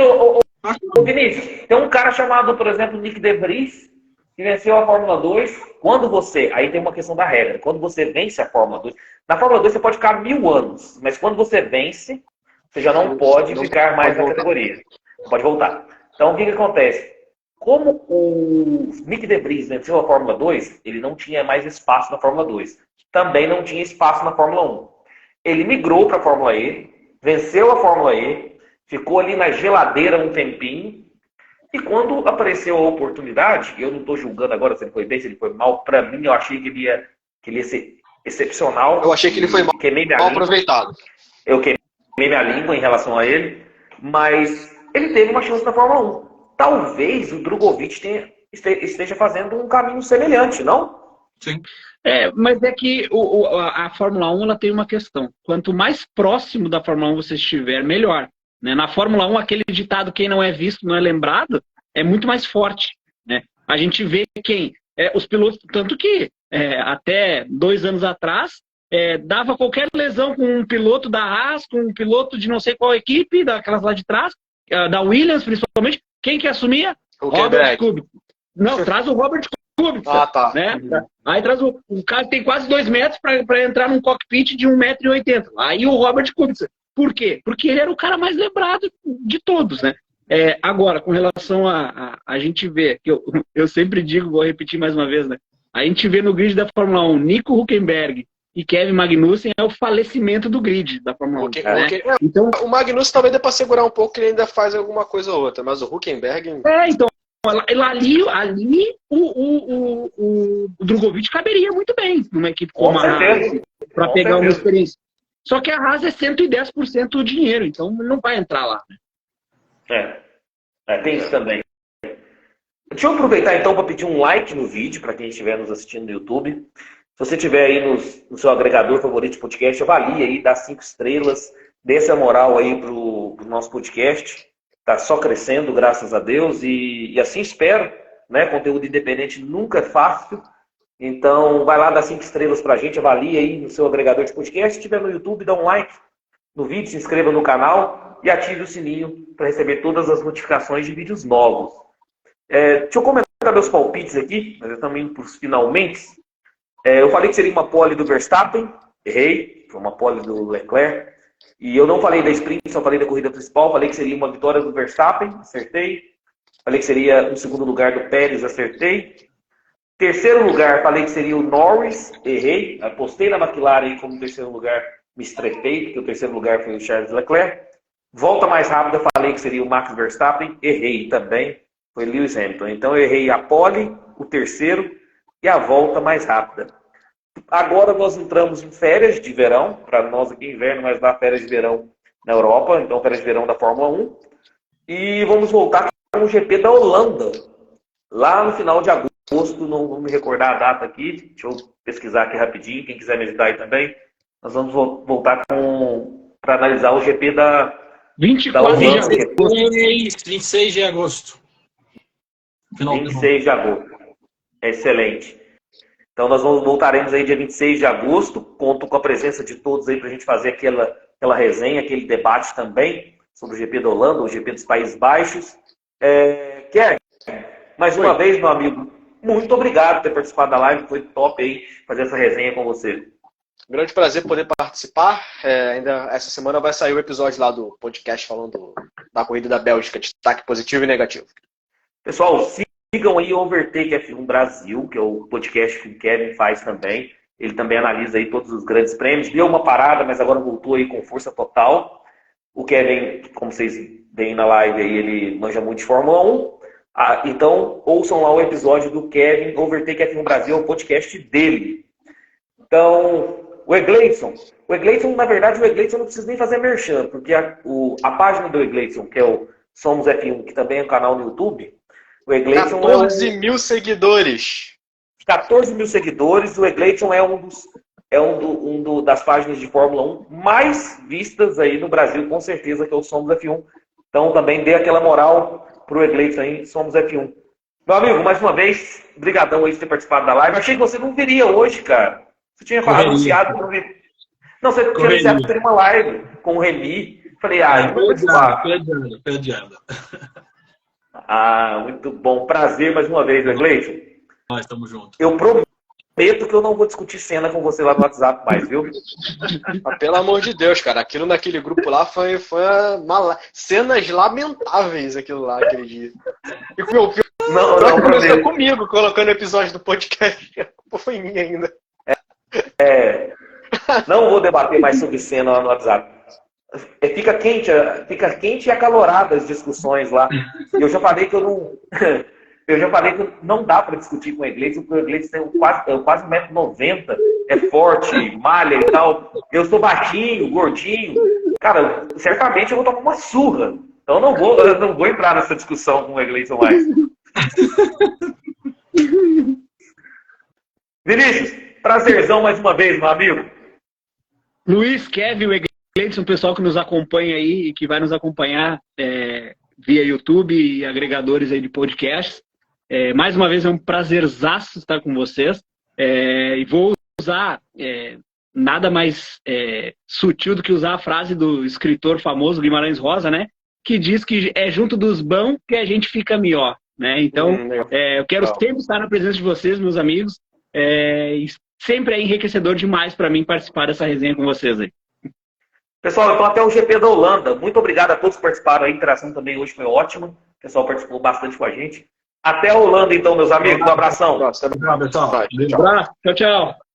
A: Vinícius, tem um cara chamado, por exemplo, Nick De Vries, que venceu a Fórmula 2. Aí tem uma questão da regra. Quando você vence a Fórmula 2, na Fórmula 2 você pode ficar 1000 anos, mas quando você vence, você já não pode ficar mais na categoria. Pode voltar. Então, o que acontece? Como o Nick De Vries venceu a Fórmula 2, ele não tinha mais espaço na Fórmula 2. Também não tinha espaço na Fórmula 1. Ele migrou para a Fórmula E, venceu a Fórmula E, ficou ali na geladeira um tempinho, E quando apareceu a oportunidade, eu não estou julgando agora se ele foi bem, se ele foi mal, para mim eu achei que ele ia ser excepcional.
B: Eu achei que ele foi mal aproveitado.
A: Eu queimei minha língua em relação a ele, mas ele teve uma chance na Fórmula 1. Talvez o Drogovic esteja fazendo um caminho semelhante, não?
D: Sim.
C: Mas é que a Fórmula 1 ela tem uma questão. Quanto mais próximo da Fórmula 1 você estiver, melhor. Né? Na Fórmula 1, aquele ditado, quem não é visto não é lembrado, é muito mais forte. Né? A gente vê os pilotos, tanto que até 2 anos atrás, dava qualquer lesão com um piloto da Haas, com um piloto de não sei qual equipe, daquelas lá de trás, da Williams principalmente, quem que assumia? Robert Kubica. Não, traz o Robert Kubica.
B: Tá.
C: Né? Aí traz o cara que tem quase 2 metros para entrar num cockpit de 1,80 m. Aí o Robert Kubica. Por quê? Porque ele era o cara mais lembrado de todos, né? Agora, com relação a gente ver, que eu sempre digo, vou repetir mais uma vez, né? A gente vê no grid da Fórmula 1, Nico Hülkenberg e Kevin Magnussen é o falecimento do grid da Fórmula 1. Né?
B: Então, o Magnussen talvez dê para segurar um pouco, que ele ainda faz alguma coisa ou outra, mas o Hülkenberg...
C: Então, ali o Drogovic caberia muito bem numa equipe como a Haas, para pegar uma experiência. Só que a Haas é 110% do dinheiro, então ele não vai entrar lá.
A: Né? Tem isso também. Deixa eu aproveitar então para pedir um like no vídeo, para quem estiver nos assistindo no YouTube. Se você estiver aí no seu agregador favorito de podcast, avalie aí, dá 5 estrelas, dê essa moral aí pro nosso podcast. Está só crescendo, graças a Deus, e assim espero. Né? Conteúdo independente nunca é fácil. Então, vai lá, dá 5 estrelas pra gente, avalie aí no seu agregador de podcast. Se estiver no YouTube, dá um like no vídeo, se inscreva no canal e ative o sininho para receber todas as notificações de vídeos novos. Deixa eu comentar meus palpites aqui, mas estamos indo para os finalmente. Eu falei que seria uma pole do Verstappen, errei, foi uma pole do Leclerc. E eu não falei da sprint, só falei da corrida principal, falei que seria uma vitória do Verstappen, acertei. Falei que seria um segundo lugar do Pérez, acertei. Terceiro lugar, falei que seria o Norris, errei. Apostei na McLaren aí como terceiro lugar, me estrepei, porque o terceiro lugar foi o Charles Leclerc. Volta mais rápida, falei que seria o Max Verstappen, errei também, foi Lewis Hamilton. Então eu errei a pole, o terceiro e a volta mais rápida. Agora nós entramos em férias de verão, para nós aqui inverno, mas dá férias de verão na Europa, então férias de verão da Fórmula 1. E vamos voltar com o GP da Holanda, lá no final de agosto, não vou me recordar a data aqui, deixa eu pesquisar aqui rapidinho, quem quiser me ajudar aí também. Nós vamos voltar para analisar o GP da
C: 24
A: Holanda.
C: de agosto.
D: 26 de agosto.
A: 26 de agosto. Excelente. Então nós voltaremos aí dia 26 de agosto, conto com a presença de todos aí para a gente fazer aquela resenha, aquele debate também sobre o GP da Holanda, o GP dos Países Baixos. Kevin, mais uma vez, meu amigo, muito obrigado por ter participado da live, foi top aí fazer essa resenha com você.
B: Grande prazer poder participar. Ainda essa semana vai sair o episódio lá do podcast falando da corrida da Bélgica, destaque positivo e negativo.
A: Pessoal, sigam aí o Overtake F1 Brasil, que é o podcast que o Kevin faz também. Ele também analisa aí todos os grandes prêmios. Deu uma parada, mas agora voltou aí com força total. O Kevin, como vocês veem na live aí, ele manja muito de Fórmula 1. Então, ouçam lá o episódio do Kevin, Overtake F1 Brasil, o podcast dele. Então, o Egleison, na verdade, o Egleison não precisa nem fazer merchan, porque a página do Egleison, que é o Somos F1, que também é um canal no YouTube, o Egleison
B: 14 mil seguidores.
A: 14 mil seguidores. O Egleison é das páginas de Fórmula 1 mais vistas aí no Brasil, com certeza, que é o Somos F1. Então também dê aquela moral pro Egleison aí, Somos F1. Meu amigo, mais uma vez, brigadão aí de ter participado da live. Achei que você não viria hoje, cara. Você tinha anunciado que não viria. Não, você tinha anunciado que teria uma live com o Remy. Falei, eu vou participar.
D: Pediando.
A: Muito bom. Prazer mais uma vez, Egleison.
D: Nós estamos juntos.
A: Eu prometo que eu não vou discutir cena com você lá no WhatsApp mais, viu?
B: Mas, pelo amor de Deus, cara. Aquilo naquele grupo lá foi cenas lamentáveis aquilo lá, aquele dia. E o meu filho começou comigo, colocando episódio do podcast. A culpa foi minha ainda.
A: Não vou debater mais sobre cena lá no WhatsApp. fica quente e acalorada as discussões lá. Eu já falei que não dá para discutir com o Iglesias, porque o Iglesias tem quase 1,90 m, é forte, malha e tal. Eu sou baixinho, gordinho. Cara, certamente eu vou tomar uma surra. Então eu não vou entrar nessa discussão com o Iglesias mais. Vinícius, prazerzão mais uma vez, meu amigo.
C: Luiz, Kevin, o Gleidson, o pessoal que nos acompanha aí e que vai nos acompanhar via YouTube e agregadores aí de podcasts. Mais uma vez é um prazerzaço estar com vocês. E vou usar nada mais sutil do que usar a frase do escritor famoso Guimarães Rosa, né? Que diz que é junto dos bons que a gente fica melhor, né? Então, eu quero sempre estar na presença de vocês, meus amigos. E sempre é enriquecedor demais para mim participar dessa resenha com vocês aí.
A: Pessoal, então até o GP da Holanda. Muito obrigado a todos que participaram. A interação também hoje foi ótima. O pessoal participou bastante com a gente. Até a Holanda, então, meus amigos. Um abração.
B: Tchau, pessoal.
C: Um abraço. Tchau, tchau.